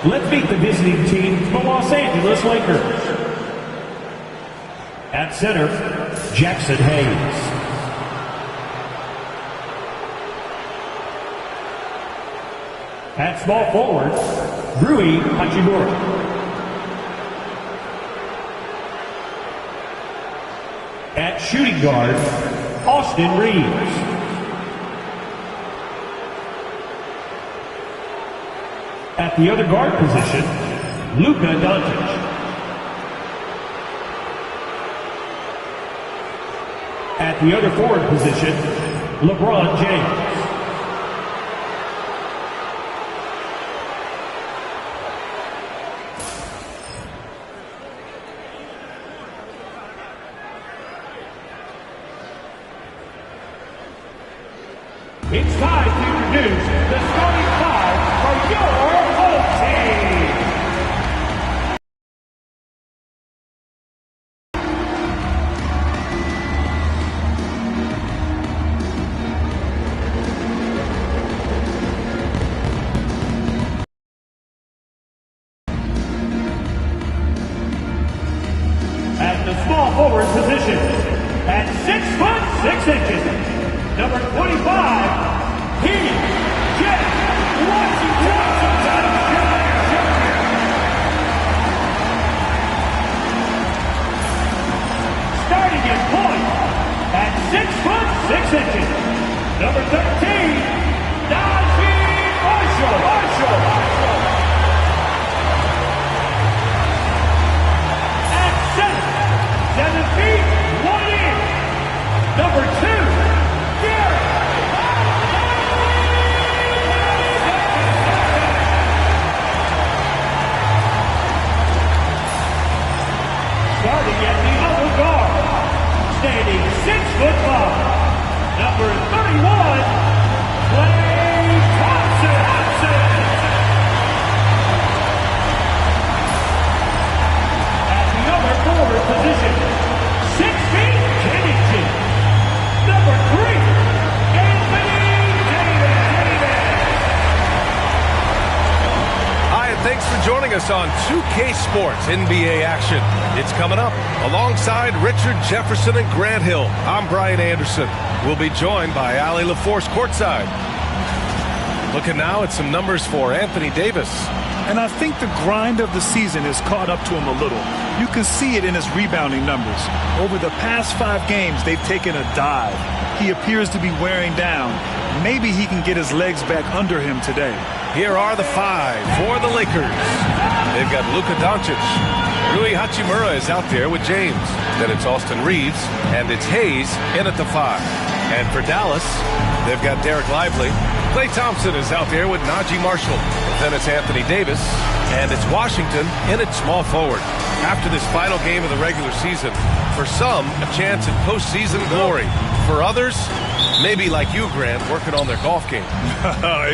Let's meet the visiting team, the Los Angeles Lakers. At center, Jackson Hayes. At small forward, Rui Hachimura. At shooting guard, Austin Reeves. At the other guard position, Luka Doncic. At the other forward position, LeBron James. It's time to introduce the starting five for your home team. At the small forward position, at 6'6", number 25, starting at point at 6'6", number 13, Marshall. At center, 7 feet 1 inch, number 2, starting at the other guard, standing 6'5", number 31, Klay Thompson. At the other forward position, 6 feet 10 inches, number 3, Anthony Davis. Hi, and thanks for joining us on 2K Sports NBA action. It's coming up alongside Richard Jefferson and Grant Hill. I'm Brian Anderson. We'll be joined by Allie LaForce courtside. Looking now at some numbers for Anthony Davis. And I think the grind of the season has caught up to him a little. You can see it in his rebounding numbers. Over the past 5 games, they've taken a dive. He appears to be wearing down. Maybe he can get his legs back under him today. Here are the 5 for the Lakers. They've got Luka Doncic. Rui Hachimura is out there with James. Then it's Austin Reeves, and it's Hayes in at the 5. And for Dallas, they've got Derek Lively. Klay Thompson is out there with Najee Marshall. Then it's Anthony Davis, and it's Washington in at small forward. After this final game of the regular season, for some, a chance at postseason glory. For others, maybe like you, Grant, working on their golf game.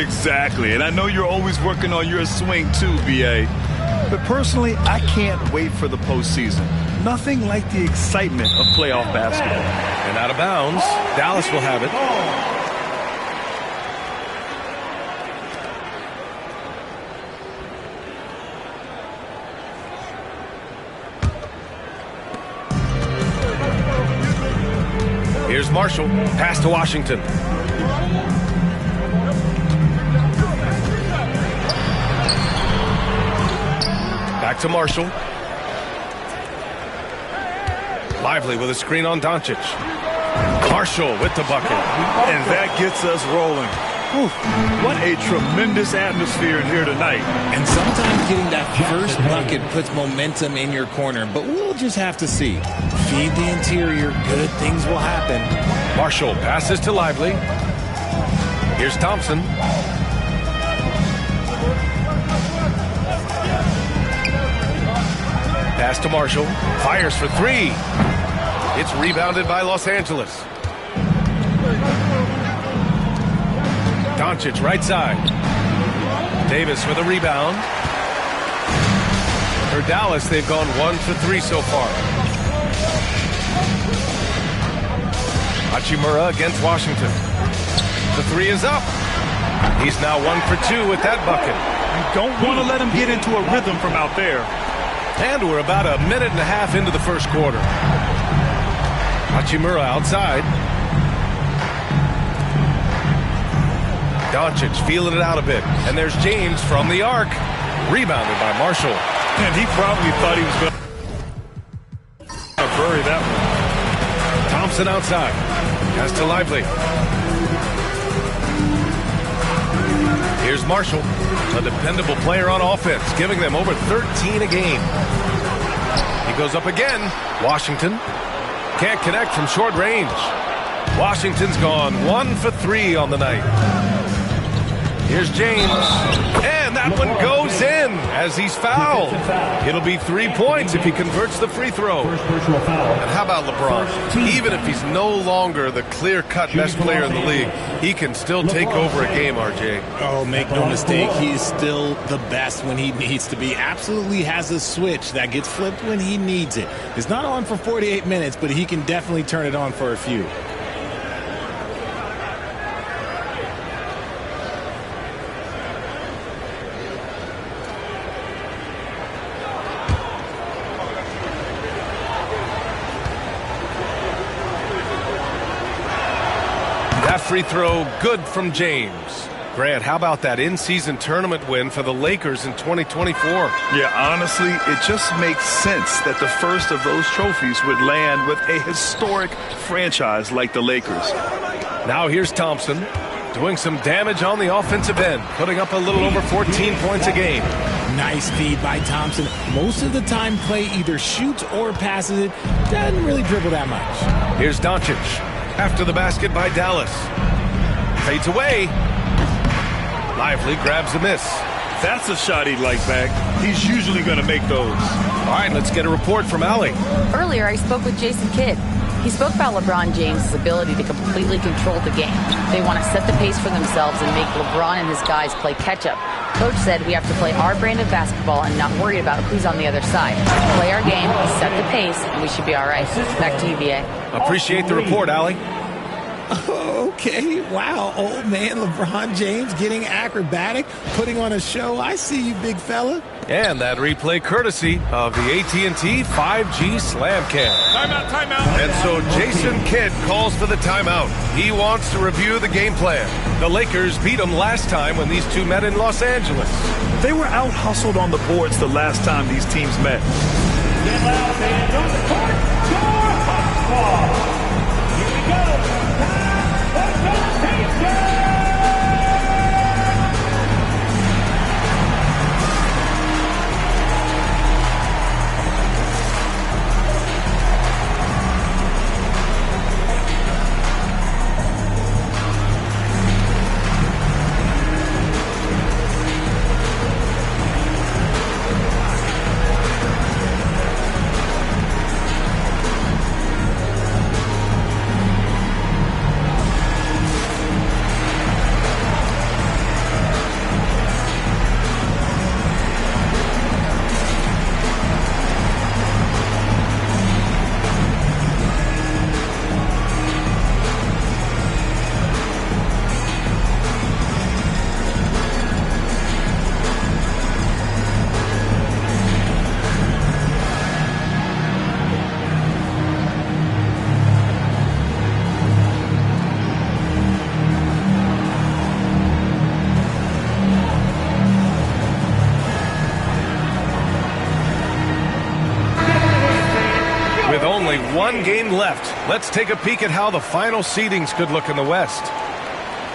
Exactly, and I know you're always working on your swing too, B.A. But personally, I can't wait for the postseason. Nothing like the excitement of playoff basketball. And out of bounds, Dallas will have it. Here's Marshall, pass to Washington. Back to Marshall. Lively with a screen on Doncic. Marshall with the bucket. And that gets us rolling. Whew, what a tremendous atmosphere in here tonight. And sometimes getting that first bucket puts momentum in your corner, but we'll just have to see. Feed the interior, good things will happen. Marshall passes to Lively. Here's Thompson. Pass to Marshall. Fires for 3. It's rebounded by Los Angeles. Doncic right side. Davis with a rebound. For Dallas, they've gone 1 for 3 so far. Hachimura against Washington. The 3 is up. He's now 1 for 2 with that bucket. You don't want to let him get into a rhythm from out there. And we're about a minute and a half into the first quarter. Hachimura outside. Doncic feeling it out a bit. And there's James from the arc. Rebounded by Marshall. And he probably thought he was going to bury that one. Thompson outside. Pass to Lively. Here's Marshall, a dependable player on offense, giving them over 13 a game. He goes up again. Washington can't connect from short range. Washington's gone 1 for 3 on the night. Here's James, and that one goes in as he's fouled. It'll be 3 points if he converts the free throw. And how about LeBron? Even if he's no longer the clear-cut best player in the league, he can still take over a game, RJ. Oh, make no mistake, he's still the best when he needs to be. Absolutely has a switch that gets flipped when he needs it. It's not on for 48 minutes, but he can definitely turn it on for a few. That free throw good from James. Grant, how about that in-season tournament win for the Lakers in 2024? Yeah, honestly, it just makes sense that the first of those trophies would land with a historic franchise like the Lakers. Now here's Thompson doing some damage on the offensive end, putting up a little over 14 points a game. Nice feed by Thompson. Most of the time, Clay either shoots or passes it. Doesn't really dribble that much. Here's Doncic. After the basket by Dallas. Fades away. Lively grabs the miss. That's a shot he'd like back. He's usually going to make those. All right, let's get a report from Allie. Earlier, I spoke with Jason Kidd. He spoke about LeBron James' ability to completely control the game. They want to set the pace for themselves and make LeBron and his guys play catch-up. Coach said we have to play our brand of basketball and not worry about who's on the other side. Play our game, set the pace, and we should be all right. Back to you, VA. Appreciate the report, Allie. Okay, wow, old man LeBron James getting acrobatic, putting on a show. I see you, big fella. And that replay courtesy of the AT&T 5G Slam Cam. Timeout. And so Jason Kidd calls for the timeout. He wants to review the game plan. The Lakers beat them last time when these two met in Los Angeles. They were out-hustled on the boards the last time these teams met. Get loud, fans on the court. Your hot squad. Here we go. One game left. Let's take a peek at how the final seedings could look in the West.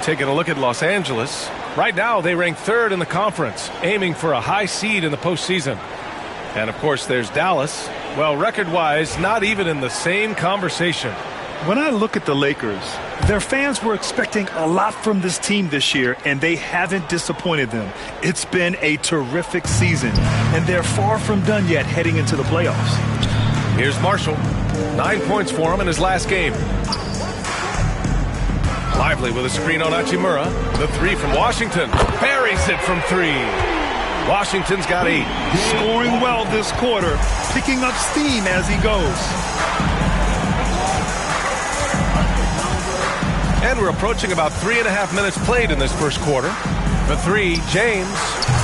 Taking a look at Los Angeles. Right now, they rank third in the conference, aiming for a high seed in the postseason. And, of course, there's Dallas. Well, record-wise, not even in the same conversation. When I look at the Lakers, their fans were expecting a lot from this team this year, and they haven't disappointed them. It's been a terrific season, and they're far from done yet heading into the playoffs. Here's Marshall. 9 points for him in his last game. Lively with a screen on Hachimura. The three from Washington. Buries it from three. Washington's got 8. Scoring well this quarter. Picking up steam as he goes. And we're approaching about 3.5 minutes played in this first quarter. The three, James.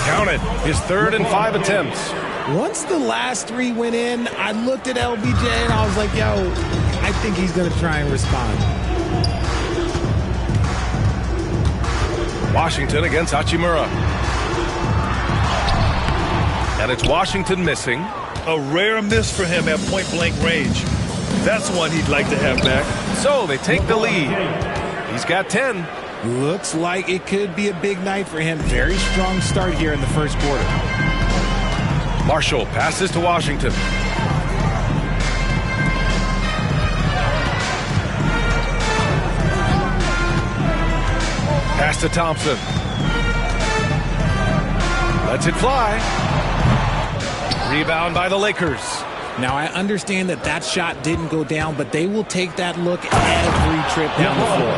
Count it. His 3rd and 5 attempts. Once the last 3 went in, I looked at LBJ and I was like, yo, I think he's going to try and respond. Washington against Hachimura. And it's Washington missing. A rare miss for him at point-blank range. That's one he'd like to have back. So they take the lead. He's got 10. Looks like it could be a big night for him. Very strong start here in the first quarter. Marshall passes to Washington. Pass to Thompson. Lets it fly. Rebound by the Lakers. Now, I understand that that shot didn't go down, but they will take that look every trip down the floor.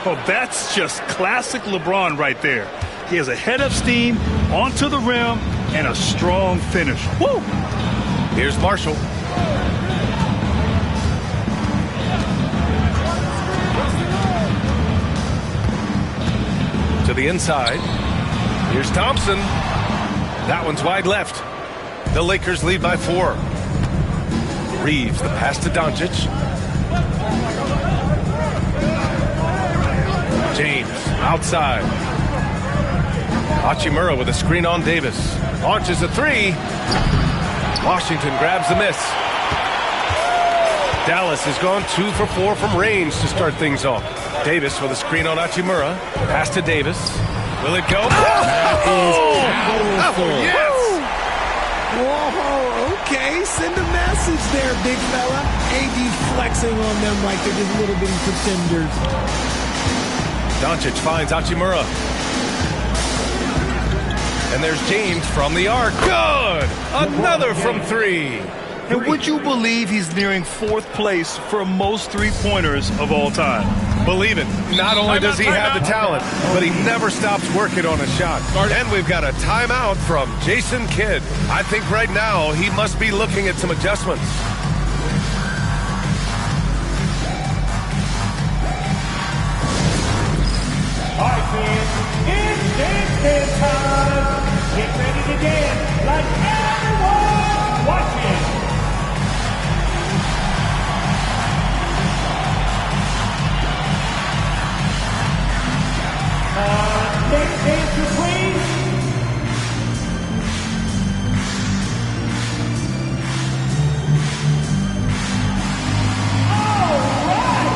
Oh, that's just classic LeBron right there. He has a head of steam, onto the rim, and a strong finish. Woo! Here's Marshall. To the inside. Here's Thompson. That one's wide left. The Lakers lead by 4. Reeves, the pass to Doncic. James, outside. Hachimura with a screen on Davis. Launches a 3. Washington grabs the miss. Dallas has gone 2 for 4 from range to start things off. Davis with a screen on Hachimura. Pass to Davis. Will it go? That is powerful. Yes! Whoa, okay. Send a message there, big fella. AD flexing on them like they're just little bitty pretenders. Doncic finds Hachimura. And there's James from the arc. Good! Another from 3. And would you believe he's nearing 4th place for most three-pointers of all time? Believe it. Not only does he have the talent, but he never stops working on a shot. And we've got a timeout from Jason Kidd. I think right now he must be looking at some adjustments. All right, fans, it's dance time. Get ready to dance like everyone watching. Next dancer, please. All right.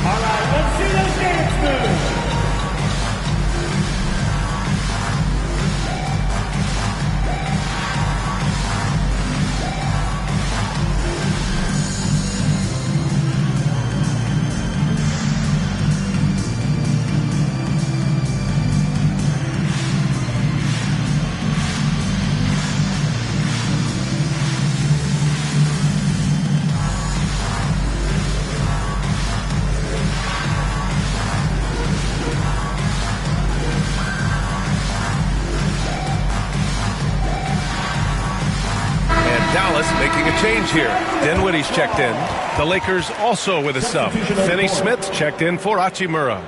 All right, let's see those dance moves. Dallas making a change here. Dinwiddie's checked in. The Lakers also with a sub. Finney Smith checked in for Hachimura.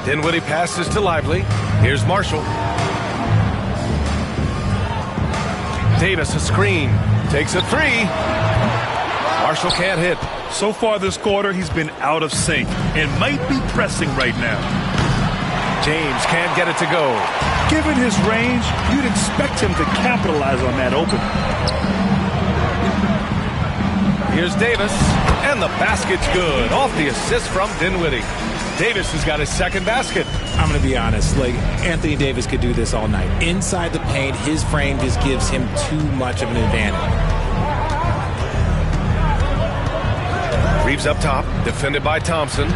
Dinwiddie passes to Lively. Here's Marshall. Davis a screen. Takes a 3. Marshall can't hit. So far this quarter, he's been out of sync and might be pressing right now. James can't get it to go. Given his range, you'd expect him to capitalize on that opening. Here's Davis. And the basket's good. Off the assist from Dinwiddie. Davis has got his second basket. I'm going to be honest, like Anthony Davis could do this all night. Inside the paint, his frame just gives him too much of an advantage. Reeves up top, defended by Thompson.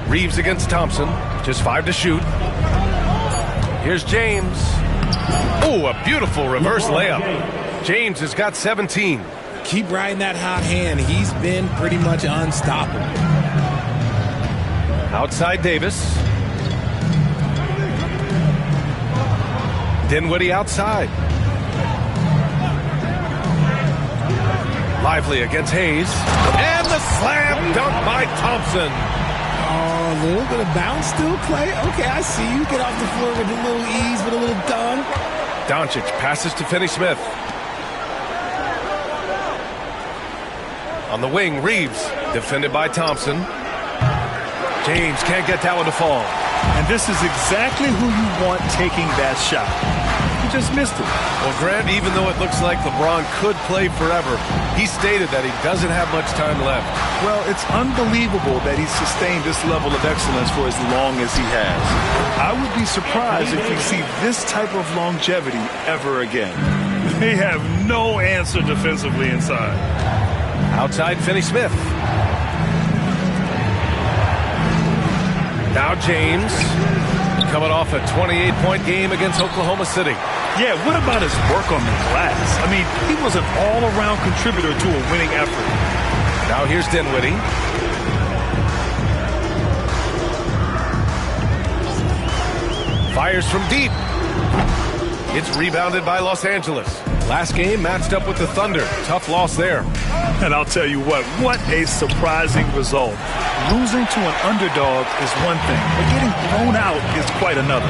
Reeves against Thompson. Just 5 to shoot. Here's James. Oh, a beautiful reverse layup. James has got 17. Keep riding that hot hand. He's been pretty much unstoppable. Outside Davis. Dinwiddie outside. Lively against Hayes. And the slam dunk by Thompson. Oh, a little bit of bounce still play. Okay, I see you. Get off the floor with a little ease, with a little dunk. Doncic passes to Finney-Smith. On the wing, Reeves, defended by Thompson. James can't get that one to fall. And this is exactly who you want taking that shot. He just missed it. Well, Grant, even though it looks like LeBron could play forever, he stated that he doesn't have much time left. Well, it's unbelievable that he's sustained this level of excellence for as long as he has. I would be surprised if we see this type of longevity ever again. They have no answer defensively inside. Outside Finney-Smith. Now James, coming off a 28-point game against Oklahoma City. Yeah, what about his work on the glass? I mean, he was an all-around contributor to a winning effort. Now here's Dinwiddie. Fires from deep. It's rebounded by Los Angeles. Last game matched up with the Thunder. Tough loss there. And I'll tell you what a surprising result. Losing to an underdog is one thing, but getting thrown out is quite another.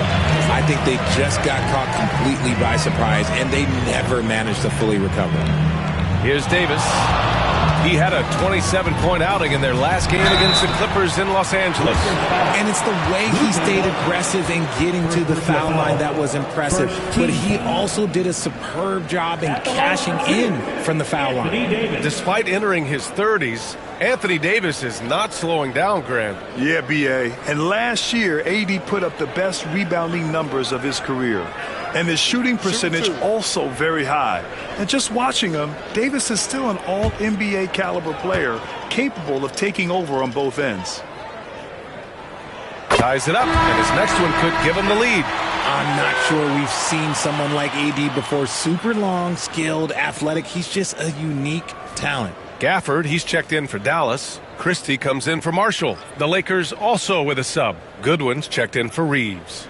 I think they just got caught completely by surprise, and they never managed to fully recover. Here's Davis. He had a 27-point outing in their last game against the Clippers in Los Angeles. And it's the way he stayed aggressive in getting to the foul line that was impressive. But he also did a superb job in cashing in from the foul line. Despite entering his 30s, Anthony Davis is not slowing down, Grant. Yeah, B.A. And last year, AD put up the best rebounding numbers of his career. And his shooting percentage also very high. And just watching him, Davis is still an all-NBA caliber player capable of taking over on both ends. Ties it up, and his next one could give him the lead. I'm not sure we've seen someone like AD before. Super long, skilled, athletic. He's just a unique talent. Gafford, he's checked in for Dallas. Christie comes in for Marshall. The Lakers also with a sub. Goodwin's checked in for Reeves.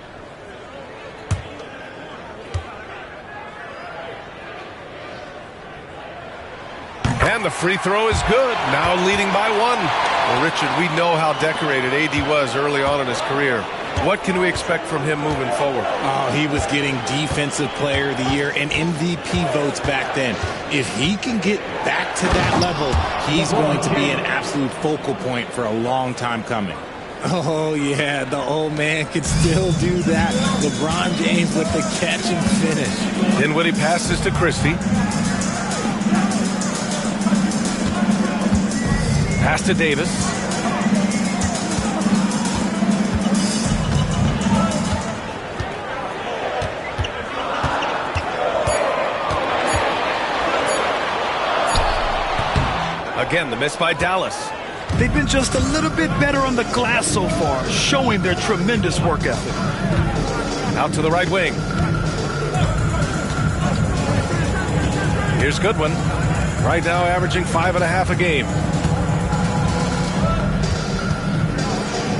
And the free throw is good. Now leading by 1. Well, Richard, we know how decorated AD was early on in his career. What can we expect from him moving forward? Oh, he was getting Defensive Player of the Year and MVP votes back then. If he can get back to that level, he's going to be an absolute focal point for a long time coming. Oh, yeah, the old man can still do that. LeBron James with the catch and finish. Dinwiddie passes to Christie. Pass to Davis. Again, the miss by Dallas. They've been just a little bit better on the glass so far, showing their tremendous work ethic. Out to the right wing. Here's Goodwin. Right now averaging 5.5 a game.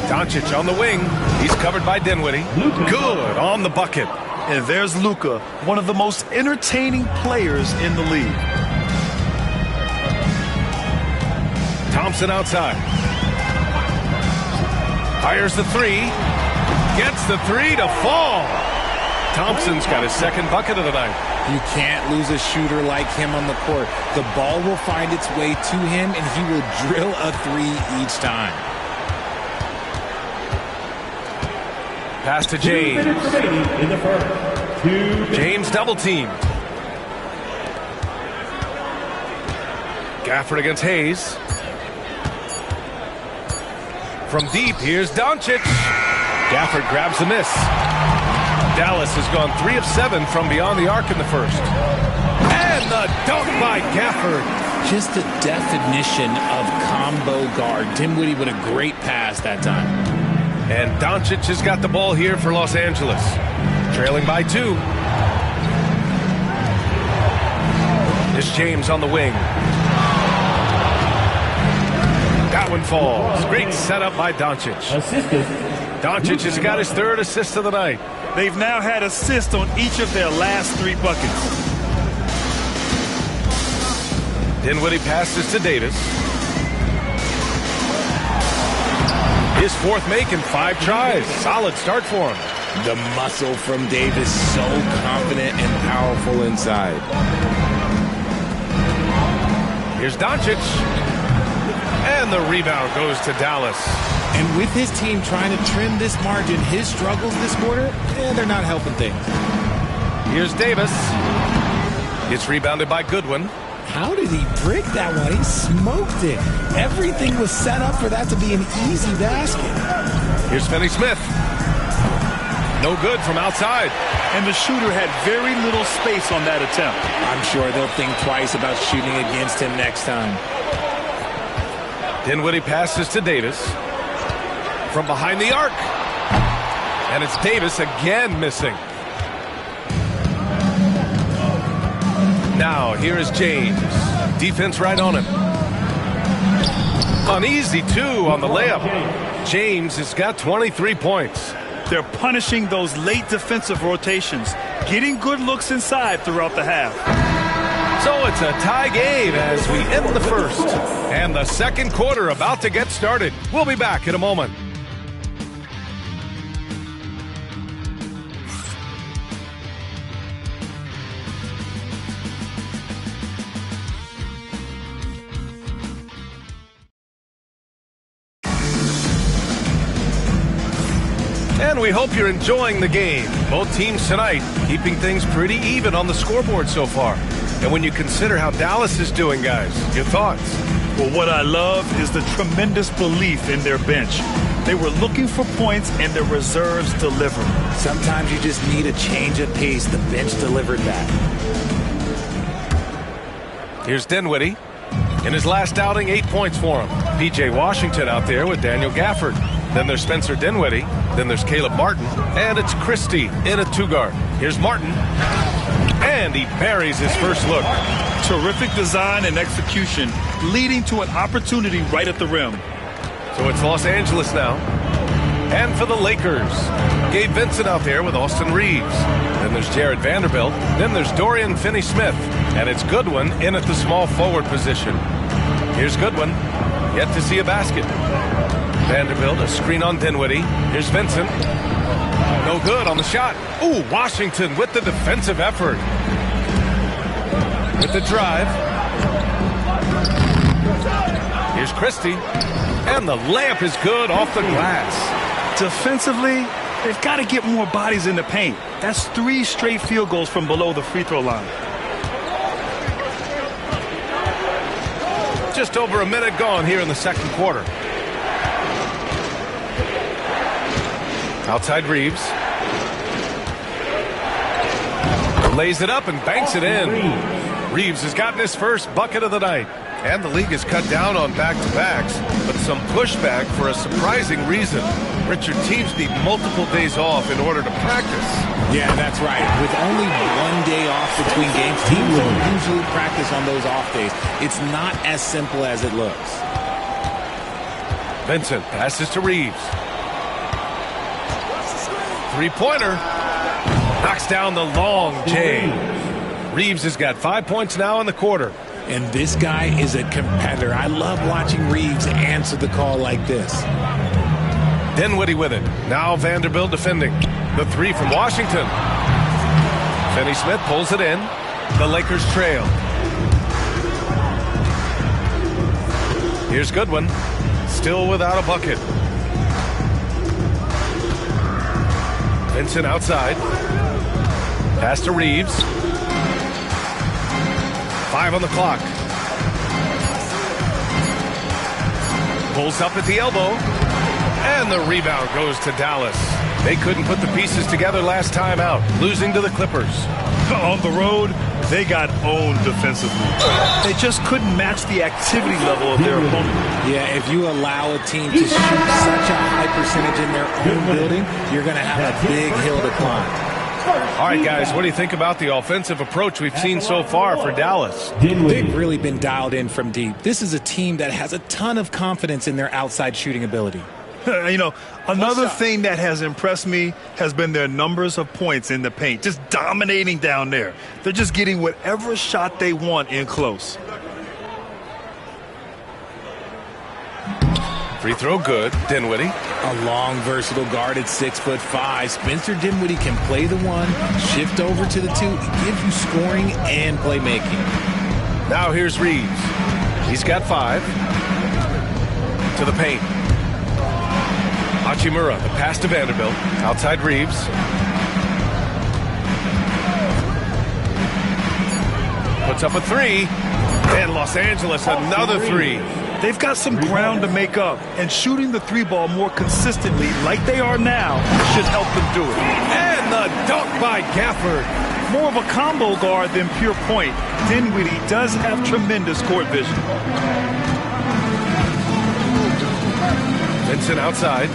Doncic on the wing. He's covered by Dinwiddie. Good on the bucket. And there's Luka, one of the most entertaining players in the league. Thompson outside. Fires the 3. Gets the 3 to fall. Thompson's got his second bucket of the night. You can't lose a shooter like him on the court. The ball will find its way to him, and he will drill a 3 each time. Pass to James. James double teamed. Gafford against Hayes. From deep, here's Doncic. Gafford grabs the miss. Dallas has gone 3 of 7 from beyond the arc in the first. And the dunk by Gafford. Just the definition of combo guard. Dinwiddie with a great pass that time. And Doncic has got the ball here for Los Angeles. Trailing by 2. Here's James on the wing. That one falls. Great setup by Doncic. Doncic has got his 3rd assist of the night. They've now had assists on each of their last 3 buckets. Dinwiddie passes to Davis. His 4th make in 5 tries. Solid start for him. The muscle from Davis, so confident and powerful inside. Here's Doncic. And the rebound goes to Dallas. And with his team trying to trim this margin, his struggles this quarter, they're not helping things. Here's Davis. It's rebounded by Goodwin. How did he brick that one? He smoked it. Everything was set up for that to be an easy basket. Here's Finney-Smith. No good from outside. And the shooter had very little space on that attempt. I'm sure they'll think twice about shooting against him next time. Dinwiddie passes to Davis. From behind the arc. And it's Davis again missing. Now, here is James. Defense right on him. An easy 2 on the layup. James has got 23 points. They're punishing those late defensive rotations, getting good looks inside throughout the half. So it's a tie game as we end the first. And the second quarter about to get started. We'll be back in a moment. And we hope you're enjoying the game. Both teams tonight keeping things pretty even on the scoreboard so far. And when you consider how Dallas is doing, guys, your thoughts? Well, what I love is the tremendous belief in their bench. They were looking for points, and their reserves delivered. Sometimes you just need a change of pace. The bench delivered that. Here's Dinwiddie. In his last outing, 8 points for him. P.J. Washington out there with Daniel Gafford. Then there's Spencer Dinwiddie. Then there's Caleb Martin. And it's Christie in a 2-guard. Here's Martin. And he buries his first look. Terrific design and execution, leading to an opportunity right at the rim. So it's Los Angeles now. And for the Lakers, Gabe Vincent out there with Austin Reeves. Then there's Jared Vanderbilt. Then there's Dorian Finney-Smith. And it's Goodwin in at the small forward position. Here's Goodwin. Yet to see a basket. Vanderbilt, a screen on Dinwiddie. Here's Vincent. No good on the shot. Ooh, Washington with the defensive effort. With the drive. Here's Christie. And the layup is good off the glass. Defensively, they've got to get more bodies in the paint. That's 3 straight field goals from below the free throw line. Just over a minute gone here in the second quarter. Outside Reeves. Lays it up and banks it in. Reeves has gotten his first bucket of the night. And the league has cut down on back-to-backs, but some pushback for a surprising reason. Richard, teams need multiple days off in order to practice. Yeah, that's right. With only 1 day off between games, teams don't usually practice on those off days. It's not as simple as it looks. Vincent passes to Reeves. Three-pointer. Knocks down the long J. Reeves has got 5 points now in the quarter. And this guy is a competitor. I love watching Reeves answer the call like this. Dinwiddie with it. Now Vanderbilt defending. The 3 from Washington. Finney-Smith pulls it in. The Lakers trail. Here's Goodwin. Still without a bucket. Vincent outside. Pass to Reeves. 5 on the clock. Pulls up at the elbow. And the rebound goes to Dallas. They couldn't put the pieces together last time out, losing to the Clippers. On the road, they got owned defensively. They just couldn't match the activity level of their opponent. Yeah, if you allow a team to shoot such a high percentage in their own building, you're going to have a big hill to climb. All right, guys, what do you think about the offensive approach we've seen so far for Dallas? They've really been dialed in from deep. This is a team that has a ton of confidence in their outside shooting ability. You know, another thing that has impressed me has been their numbers of points in the paint, just dominating down there. They're just getting whatever shot they want in close. Free throw good. Dinwiddie. A long, versatile guard at 6'5". Spencer Dinwiddie can play the one, shift over to the two, give you scoring and playmaking. Now here's Reeves. He's got 5. To the paint. Hachimura, the pass to Vanderbilt. Outside Reeves. Puts up a 3. And Los Angeles, another 3. They've got some ground to make up, and shooting the 3-ball more consistently like they are now should help them do it. And the dunk by Gafford. More of a combo guard than pure point, Dinwiddie does have tremendous court vision. Vincent outside.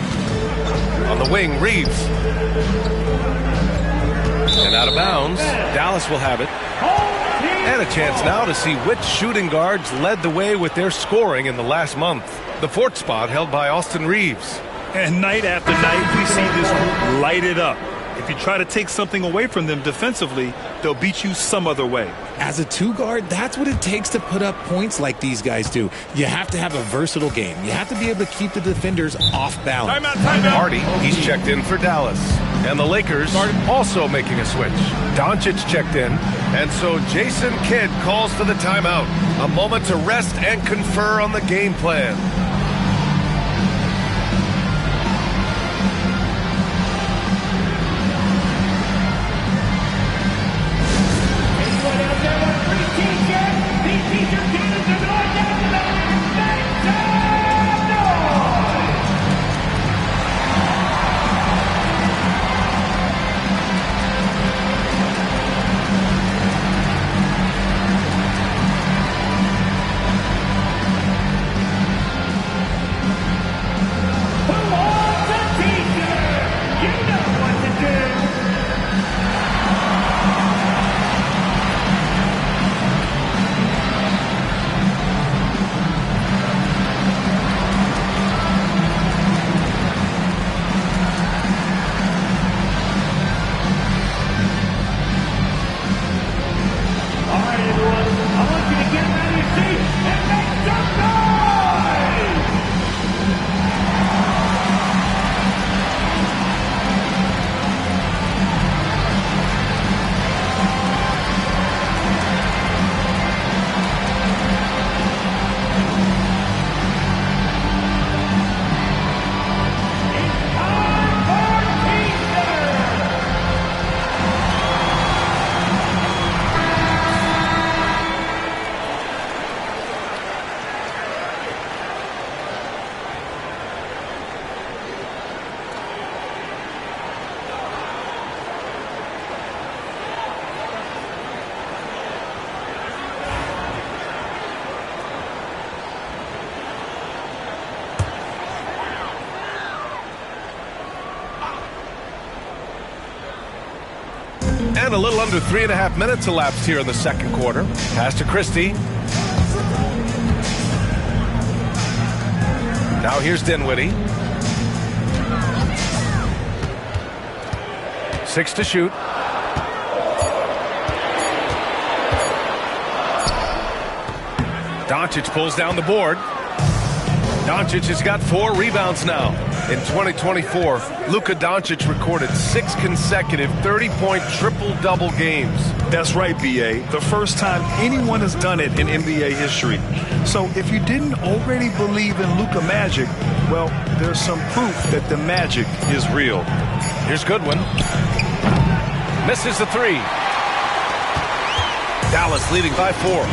On the wing, Reeves. And out of bounds. Dallas will have it. And a chance now to see which shooting guards led the way with their scoring in the last month. The 4th spot held by Austin Reeves. And night after night, we see this group light it up. If you try to take something away from them defensively, they'll beat you some other way. As a 2-guard, that's what it takes to put up points like these guys do. You have to have a versatile game. You have to be able to keep the defenders off balance. Timeout. Hardy, he's checked in for Dallas. And the Lakers also making a switch. Doncic checked in. And so Jason Kidd calls for the timeout. A moment to rest and confer on the game plan. And a little under 3.5 minutes elapsed here in the second quarter. Pass to Christie. Now here's Dinwiddie. 6 to shoot. Doncic pulls down the board. Doncic has got 4 rebounds now. In 2024, Luka Doncic recorded 6 consecutive 30-point triple-double games. That's right, B.A. The first time anyone has done it in NBA history. So if you didn't already believe in Luka magic, well, there's some proof that the magic is real. Here's Goodwin. Misses the 3. Dallas leading by 4.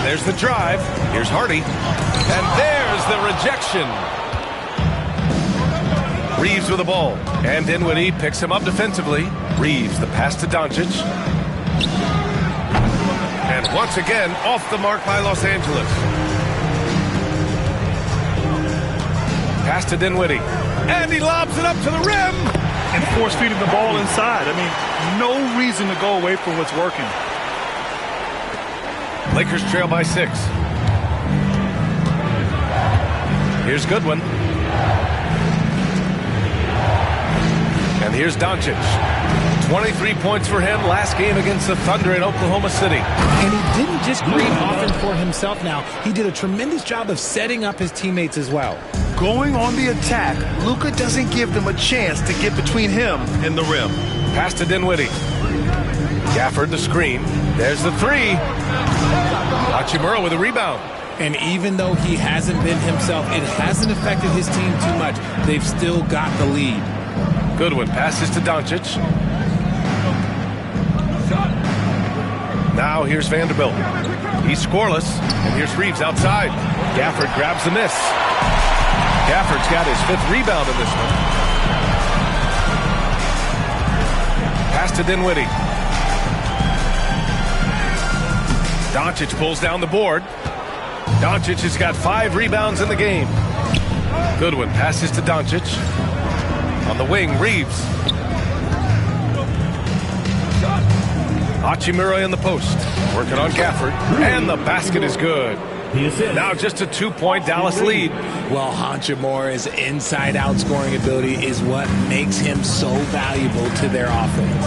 There's the drive. Here's Hardy. And there's the rejection. Reeves with the ball. And Dinwiddie picks him up defensively. Reeves, the pass to Doncic. And once again, off the mark by Los Angeles. Pass to Dinwiddie. And he lobs it up to the rim. And force feeding the ball inside. I mean, no reason to go away from what's working. Lakers trail by 6. Here's Goodwin. And here's Doncic. 23 points for him last game against the Thunder in Oklahoma City. And he didn't just create offense for himself now. He did a tremendous job of setting up his teammates as well. Going on the attack, Luka doesn't give them a chance to get between him and the rim. Pass to Dinwiddie. Gafford the screen. There's the three. Hachimura with a rebound. And even though he hasn't been himself, it hasn't affected his team too much. They've still got the lead. Goodwin passes to Doncic. Now here's Vanderbilt. He's scoreless. And here's Reeves outside. Gafford grabs the miss. Gafford's got his 5th rebound in this one. Pass to Dinwiddie. Doncic pulls down the board. Doncic has got 5 rebounds in the game. Goodwin passes to Doncic. On the wing, Reeves. Hachimura in the post. Working on Gafford. And the basket is good. Now just a 2-point Dallas lead. Well, Hachimura's inside-out scoring ability is what makes him so valuable to their offense.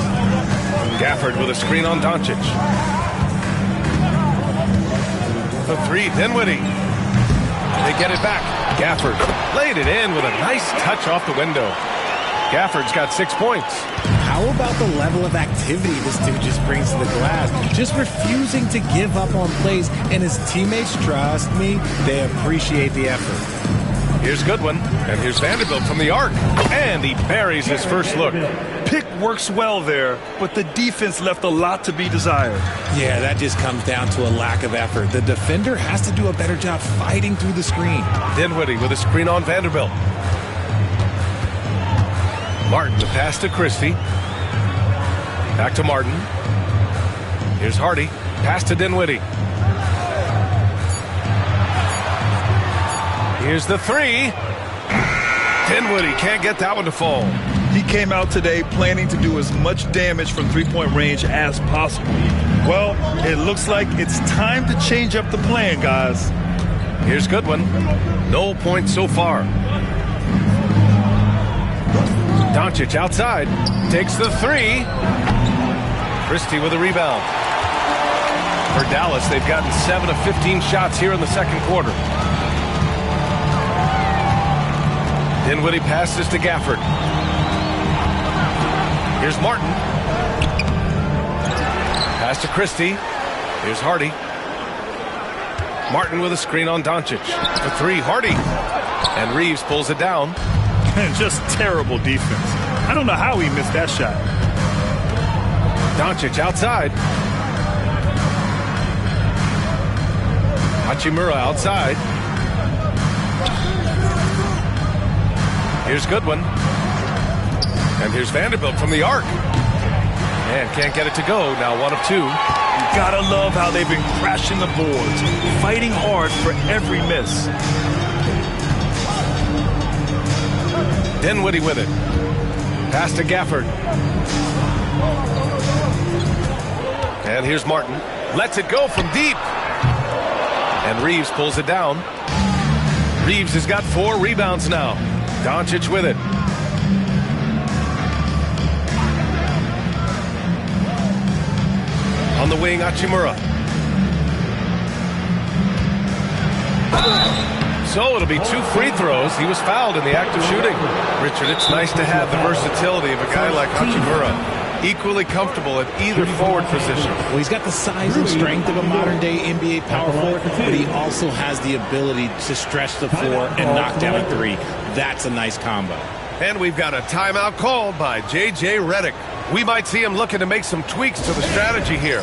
Gafford with a screen on Doncic. The 3, Dinwiddie. They get it back. Gafford laid it in with a nice touch off the window. Gafford's got 6 points. How about the level of activity this dude just brings to the glass? Just refusing to give up on plays, and his teammates, trust me, they appreciate the effort. Here's Goodwin, and here's Vanderbilt from the arc. And he buries his first look. Pick works well there, but the defense left a lot to be desired. Yeah, that just comes down to a lack of effort. The defender has to do a better job fighting through the screen. Dinwiddie with a screen on Vanderbilt. Martin, the pass to Christie. Back to Martin. Here's Hardy. Pass to Dinwiddie. Here's the 3. Dinwiddie can't get that one to fall. He came out today planning to do as much damage from three-point range as possible. Well, it looks like it's time to change up the plan, guys. Here's Goodwin. No points so far. Doncic outside. Takes the 3. Christie with a rebound. For Dallas, they've gotten 7 of 15 shots here in the second quarter. Dinwiddie passes to Gafford. Here's Martin. Pass to Christie. Here's Hardy. Martin with a screen on Doncic. The 3, Hardy. And Reeves pulls it down. Just terrible defense. I don't know how he missed that shot. Doncic outside. Hachimura outside. Here's Goodwin. And here's Vanderbilt from the arc. And can't get it to go. Now 1 of 2. You gotta love how they've been crashing the boards, fighting hard for every miss. Dinwiddie with it. Pass to Gafford. And here's Martin. Lets it go from deep. And Reeves pulls it down. Reeves has got 4 rebounds now. Doncic with it. On the wing, Hachimura. So it'll be 2 free throws. He was fouled in the act of shooting. Richard, it's nice to have the versatility of a guy like Hachimura. Equally comfortable at either forward position. Well, he's got the size and strength of a modern-day NBA power forward, but he also has the ability to stretch the floor and knock down a 3. That's a nice combo. And we've got a timeout called by J.J. Redick. We might see him looking to make some tweaks to the strategy here.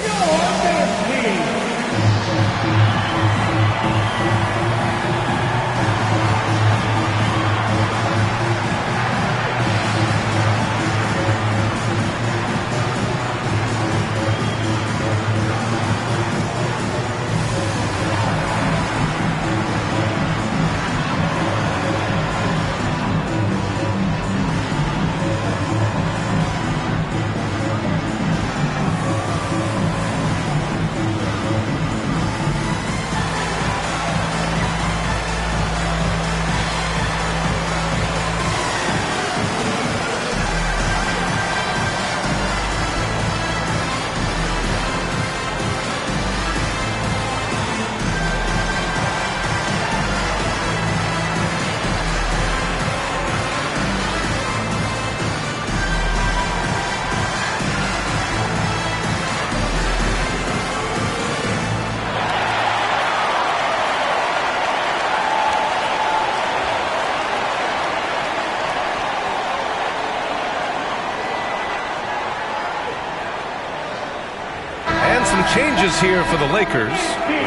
changes here for the Lakers.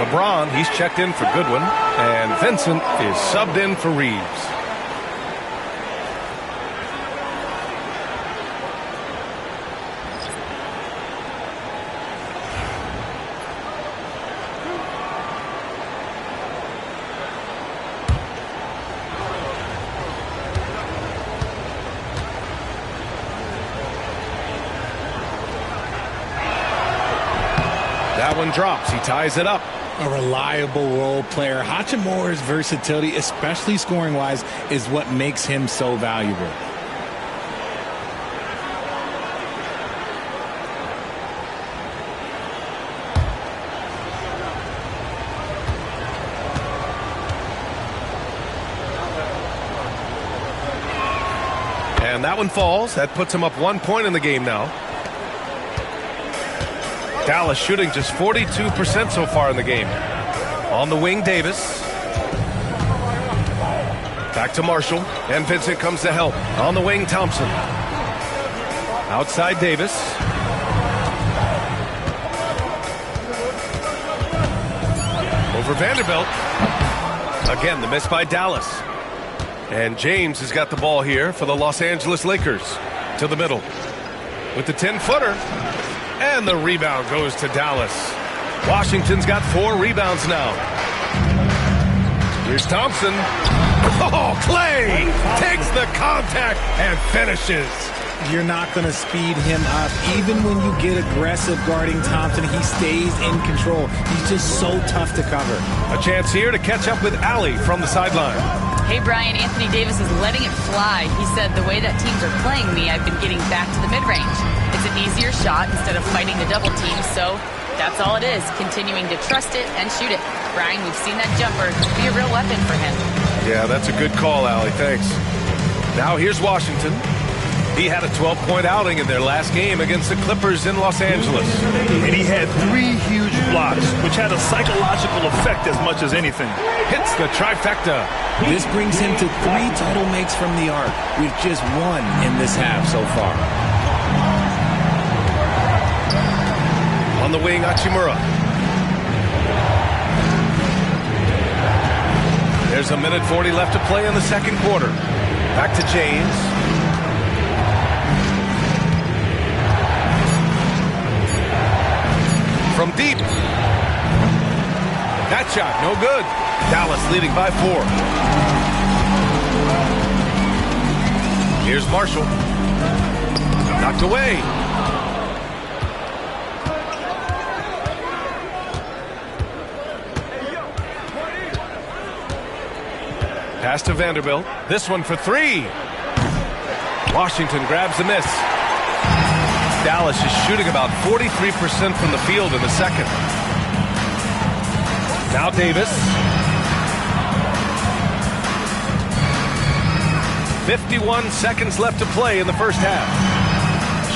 LeBron, he's checked in for Goodwin, and Vincent is subbed in for Reeves. That one drops. He ties it up. A reliable role player. Hachimura's versatility, especially scoring-wise, is what makes him so valuable. And that one falls. That puts him up 1 point in the game now. Dallas shooting just 42% so far in the game. On the wing, Davis. Back to Marshall. And Vincent comes to help. On the wing, Thompson. Outside, Davis. Over Vanderbilt. Again, the miss by Dallas. And James has got the ball here for the Los Angeles Lakers. To the middle. With the 10-footer. And the rebound goes to Dallas. Washington's got 4 rebounds now. Here's Thompson. Oh, Clay takes the contact and finishes. You're not going to speed him up. Even when you get aggressive guarding Thompson, he stays in control. He's just so tough to cover. A chance here to catch up with Allie from the sideline. Hey, Brian, Anthony Davis is letting it fly. He said, the way that teams are playing me, I've been getting back to the mid-range. It's an easier shot instead of fighting the double team, so that's all it is, continuing to trust it and shoot it. Brian, we've seen that jumper be a real weapon for him. Yeah, that's a good call, Allie. Thanks. Now here's Washington. He had a 12-point outing in their last game against the Clippers in Los Angeles. And he had 3 huge blocks, which had a psychological effect as much as anything. Hits the trifecta. This brings him to 3 total makes from the arc, with just 1 in this half so far. On the wing, Hachimura. There's a minute 40 left to play in the second quarter. Back to James. From deep. That shot, no good. Dallas leading by 4. Here's Marshall. Knocked away. Pass to Vanderbilt. This one for 3. Washington grabs the miss. Dallas is shooting about 43% from the field in the second. Now Davis. 51 seconds left to play in the first half.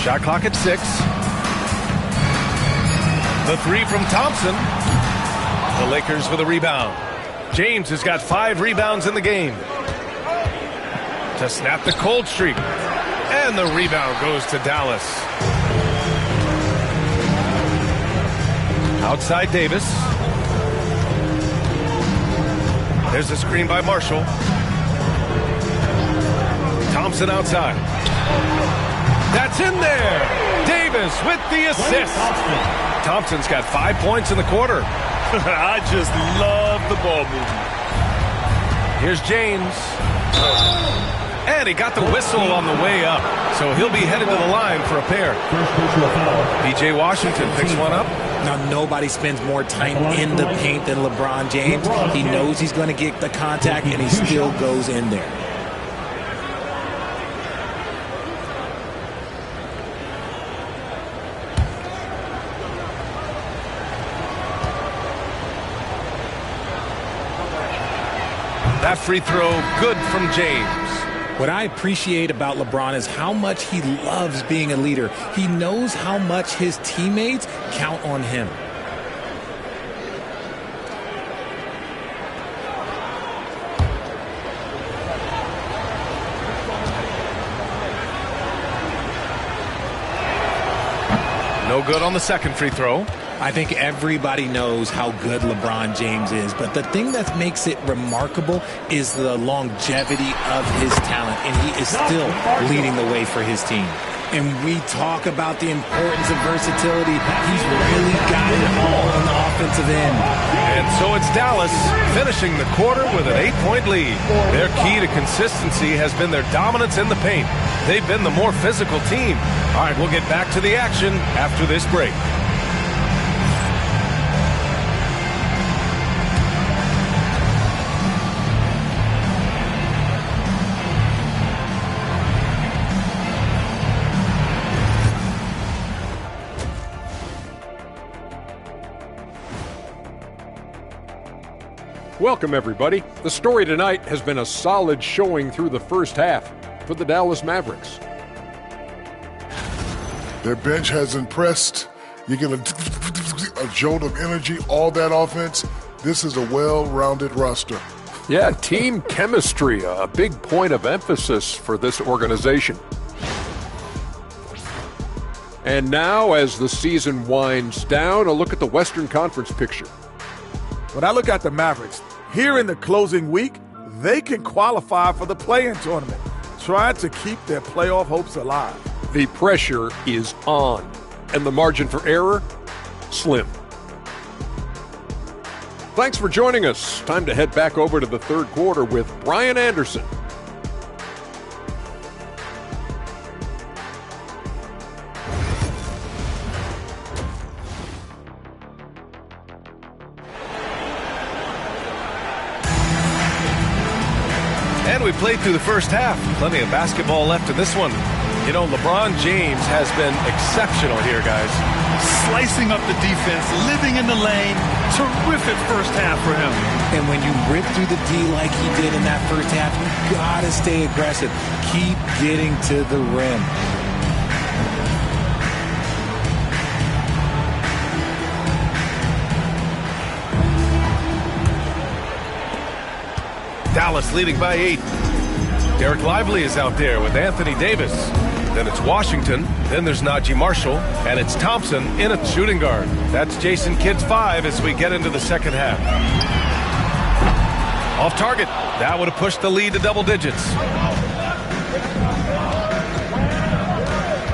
Shot clock at 6. The 3 from Thompson. The Lakers with a rebound. James has got 5 rebounds in the game. To snap the cold streak. And the rebound goes to Dallas. Outside Davis. There's a screen by Marshall. Thompson outside. That's in there. Davis with the assist. Thompson's got 5 points in the quarter. I just love the ball movement. Here's James. And he got the whistle on the way up. So he'll be headed to the line for a pair. P.J. Washington picks one up. Now, nobody spends more time in the paint than LeBron James. He knows he's going to get the contact, and he still goes in there. That free throw, good from James. What I appreciate about LeBron is how much he loves being a leader. He knows how much his teammates count on him. No good on the second free throw. I think everybody knows how good LeBron James is, but the thing that makes it remarkable is the longevity of his talent, and he is still leading the way for his team. And we talk about the importance of versatility. He's really got it all on the offensive end. And so it's Dallas finishing the quarter with an 8-point lead. Their key to consistency has been their dominance in the paint. They've been the more physical team. All right, we'll get back to the action after this break. Welcome, everybody. The story tonight has been a solid showing through the first half for the Dallas Mavericks. Their bench has impressed. You get a jolt of energy, all that offense. This is a well-rounded roster. Yeah, team chemistry, a big point of emphasis for this organization. And now, as the season winds down, a look at the Western Conference picture. When I look at the Mavericks, here in the closing week, they can qualify for the play-in tournament, trying to keep their playoff hopes alive. The pressure is on, and the margin for error, slim. Thanks for joining us. Time to head back over to the third quarter with Brian Anderson. And we played through the first half. Plenty of basketball left in this one. You know, LeBron James has been exceptional here, guys. Slicing up the defense, living in the lane. Terrific first half for him. And when you rip through the D like he did in that first half, you gotta stay aggressive. Keep getting to the rim. Dallas leading by 8. Derek Lively is out there with Anthony Davis. Then it's Washington. Then there's Najee Marshall. And it's Thompson in at shooting guard. That's Jason Kidd's 5 as we get into the second half. Off target. That would have pushed the lead to double digits.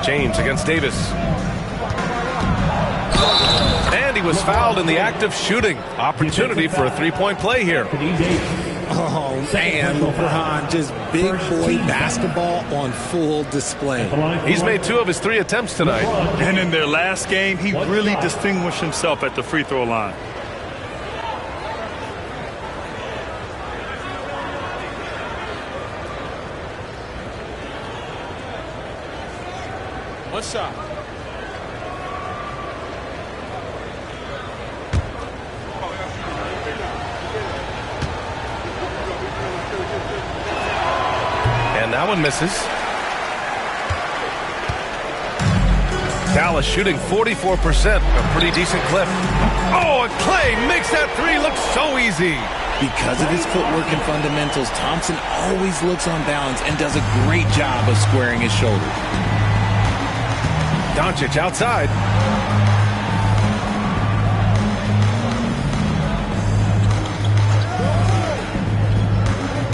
James against Davis. And he was fouled in the act of shooting. Opportunity for a three-point play here. Oh, man, LeBron, just big boy basketball on full display. He's made 2 of his 3 attempts tonight. And in their last game, he really distinguished himself at the free throw line. One shot. That one misses. Dallas shooting 44%, a pretty decent clip. Oh, and Clay makes that 3 look so easy. Because of his footwork and fundamentals, Thompson always looks on balance and does a great job of squaring his shoulders. Doncic outside.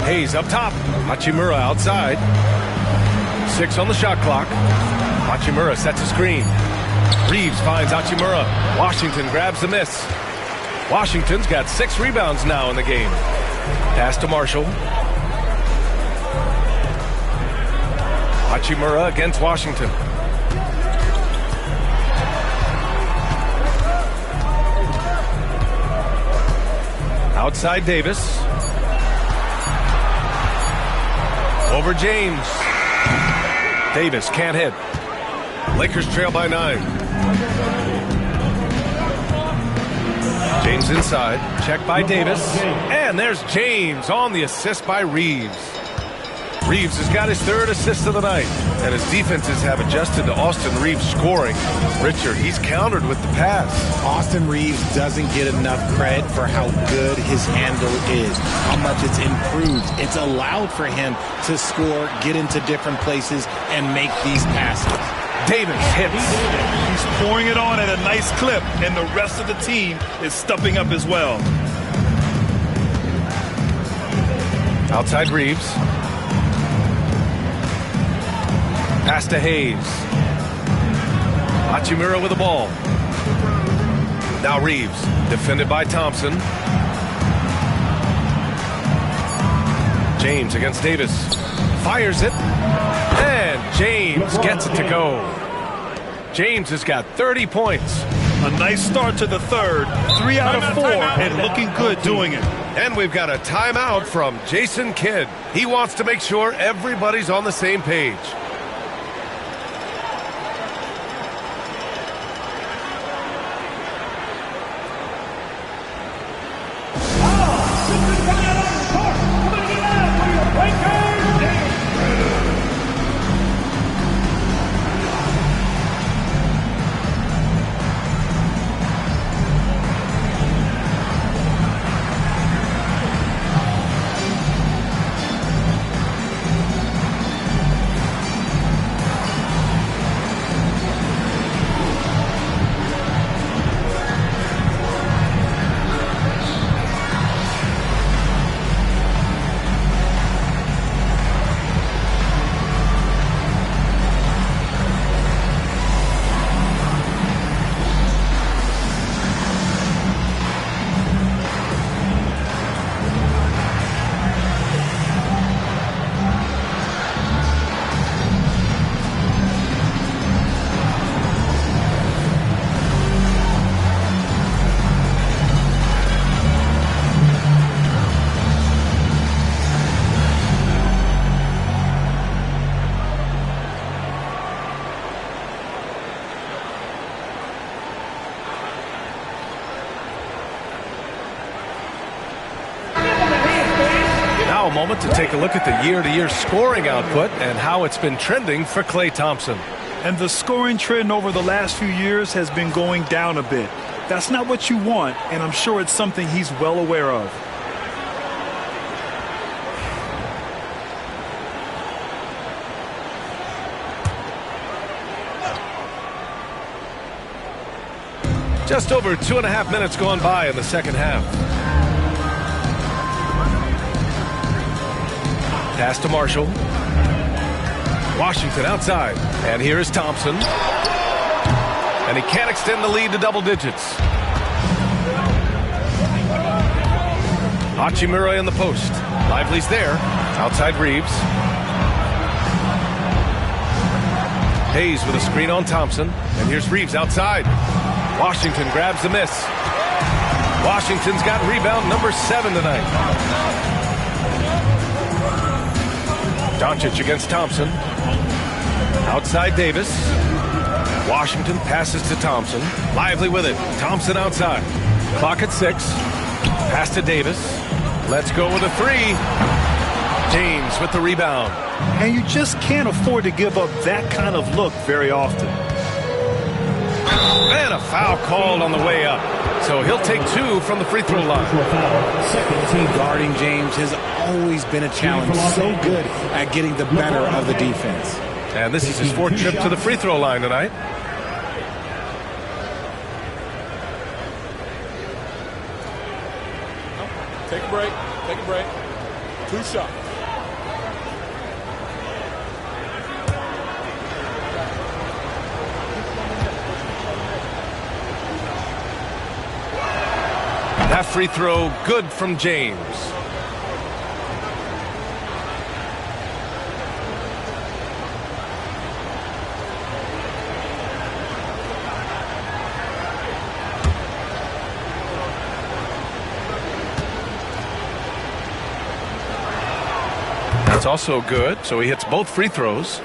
Hayes up top. Hachimura outside. 6 on the shot clock. Hachimura sets a screen. Reeves finds Hachimura. Washington grabs the miss. Washington's got 6 rebounds now in the game. Pass to Marshall. Hachimura against Washington. Outside Davis. Over James. Davis can't hit. Lakers trail by 9. James inside. Check by Davis. And there's James on the assist by Reeves. Reeves has got his 3rd assist of the night. And his defenses have adjusted to Austin Reeves scoring. Richard, he's countered with the pass. Austin Reeves doesn't get enough credit for how good his handle is, how much it's improved. It's allowed for him to score, get into different places, and make these passes. Davis hits. He's pouring it on at a nice clip, and the rest of the team is stepping up as well. Outside Reeves. Pass to Hayes. Hachimura with the ball. Now Reeves, defended by Thompson. James against Davis. Fires it. And James gets it to go. James has got 30 points. A nice start to the third. 3 out of 4, and looking good doing it. And we've got a timeout from Jason Kidd. He wants to make sure everybody's on the same page. A moment to take a look at the year-to-year scoring output and how it's been trending for Klay Thompson. And the scoring trend over the last few years has been going down a bit. That's not what you want, and I'm sure it's something he's well aware of. Just over 2.5 minutes gone by in the second half. Pass to Marshall. Washington outside. And here is Thompson. And he can't extend the lead to double digits. Hachimura in the post. Lively's there. Outside Reeves. Hayes with a screen on Thompson. And here's Reeves outside. Washington grabs the miss. Washington's got rebound number 7 tonight. Doncic against Thompson. Outside Davis. Washington passes to Thompson. Lively with it. Thompson outside. Clock at 6. Pass to Davis. Let's go with a 3. James with the rebound. And you just can't afford to give up that kind of look very often. And a foul called on the way up. So he'll take 2 from the free throw line. Guarding James has always been a challenge. So good at getting the better of the defense. And this is his 4th trip to the free throw line tonight. Take a break. Take a break. 2 shots. That free throw good from James. That's also good, so he hits both free throws.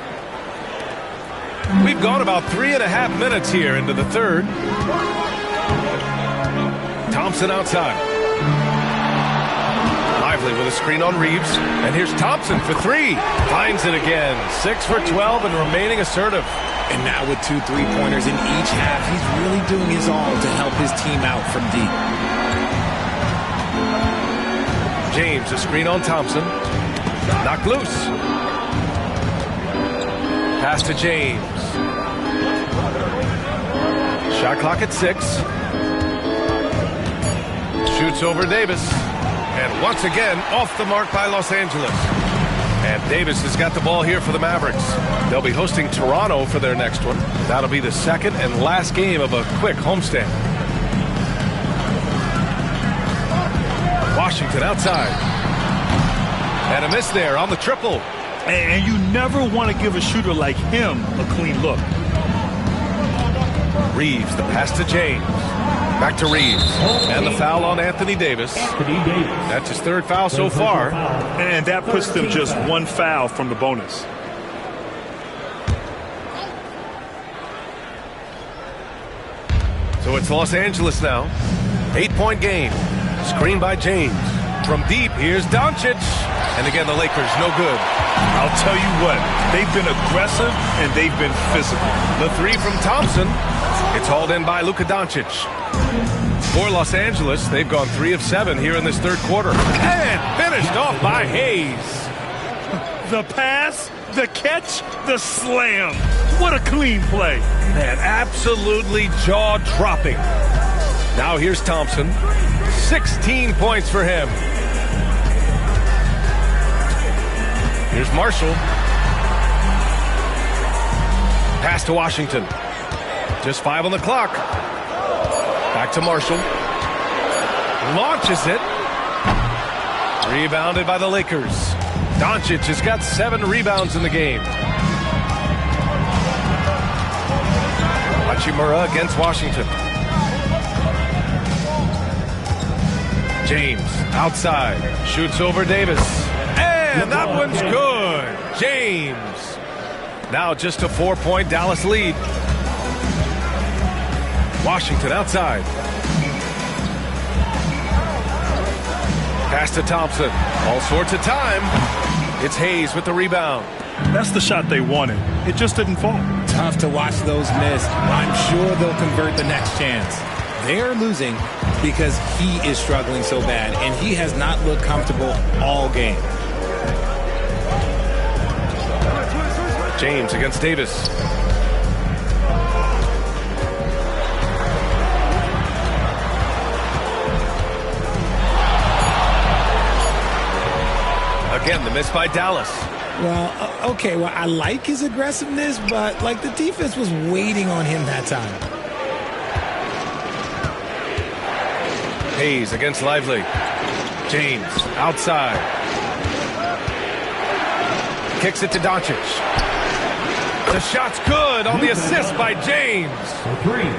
We've gone about 3.5 minutes here into the third. Thompson outside. Lively with a screen on Reeves. And here's Thompson for 3. Finds it again. 6 for 12 and remaining assertive. And now with 2 3-pointers in each half, he's really doing his all to help his team out from deep. James, a screen on Thompson. Knocked loose. Pass to James. Shot clock at 6. Shoots over Davis. And once again, off the mark by Los Angeles. And Davis has got the ball here for the Mavericks. They'll be hosting Toronto for their next one. That'll be the second and last game of a quick homestand. Washington outside. And a miss there on the triple. And you never want to give a shooter like him a clean look. Reeves, the pass to James. Back to Reeves. And the foul on Anthony Davis. That's his third foul so far. And that puts them just one foul from the bonus. So it's Los Angeles now. 8-point game. Screen by James. From deep, here's Doncic. And again, the Lakers, no good. I'll tell you what, they've been aggressive and they've been physical. The three from Thompson. It's hauled in by Luka Doncic. For Los Angeles, they've gone 3 of 7 here in this third quarter. And finished off by Hayes. The pass, the catch, the slam. What a clean play. Man, absolutely jaw-dropping. Now here's Thompson. 16 points for him. Here's Marshall. Pass to Washington. Just 5 on the clock. Back to Marshall. Launches it. Rebounded by the Lakers. Doncic has got 7 rebounds in the game. Hachimura against Washington. James outside. Shoots over Davis. And that one's good. James. Now just a 4-point Dallas lead. Washington outside. Pass to Thompson. All sorts of time. It's Hayes with the rebound. That's the shot they wanted. It just didn't fall. Tough to watch those miss. I'm sure they'll convert the next chance. They are losing because he is struggling so bad, and he has not looked comfortable all game. James against Davis. Again, the miss by Dallas. Well, okay, well, I like his aggressiveness, but, like, the defense was waiting on him that time. Hayes against Lively. James outside. Kicks it to Doncic. The shot's good on the assist by James.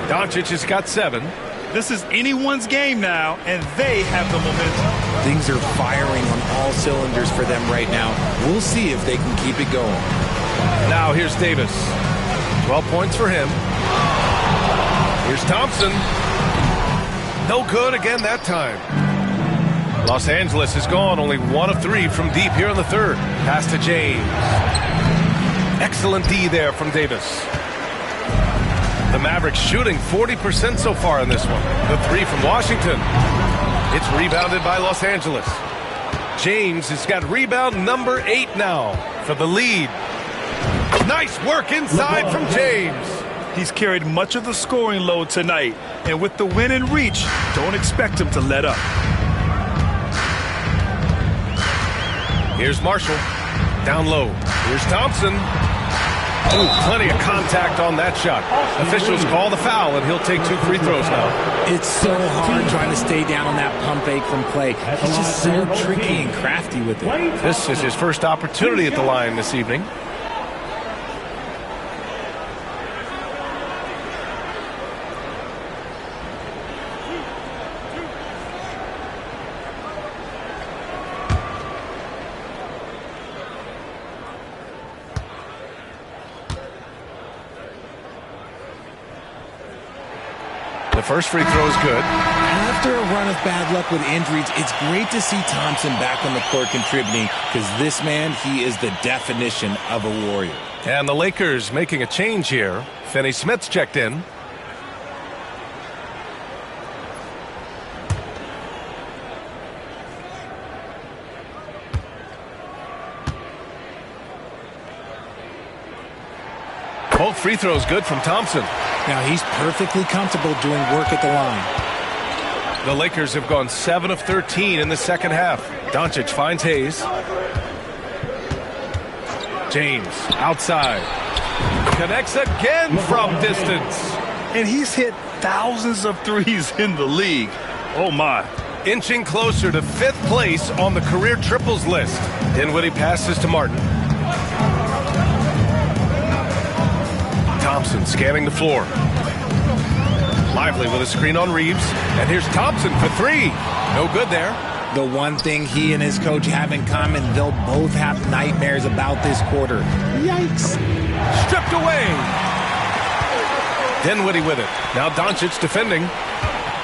Doncic has got 7. This is anyone's game now, and they have the momentum. Things are firing on all cylinders for them right now. We'll see if they can keep it going. Now here's Davis. 12 points for him. Here's Thompson. No good again that time. Los Angeles is gone, only 1 of 3 from deep here in the third. Pass to James. Excellent D there from Davis. The Mavericks shooting 40% so far in this one. The 3 from Washington. It's rebounded by Los Angeles. James has got rebound number 8 now for the lead. Nice work inside from James. He's carried much of the scoring load tonight, and with the win in reach, don't expect him to let up. Here's Marshall. Down low. Here's Thompson. Ooh, plenty of contact on that shot. Officials call the foul, and he'll take 2 free throws now. It's so hard trying to stay down on that pump fake from play. He's just so tricky and crafty with it. This is his first opportunity at the line this evening. The first free throw is good. After a run of bad luck with injuries, it's great to see Thompson back on the court contributing, because this man, he is the definition of a warrior. And the Lakers making a change here. Finney Smith's checked in. Both free throws good from Thompson. Now he's perfectly comfortable doing work at the line. The Lakers have gone 7 of 13 in the second half. Doncic finds Hayes. James outside. Connects again from distance. And he's hit thousands of threes in the league. Oh, my. Inching closer to 5th place on the career triples list. Dinwiddie passes to Martin. Thompson scanning the floor. Lively with a screen on Reeves. And here's Thompson for 3. No good there. The one thing he and his coach have in common, they'll both have nightmares about this quarter. Yikes. Stripped away. Dinwiddie with it. Now Doncic defending.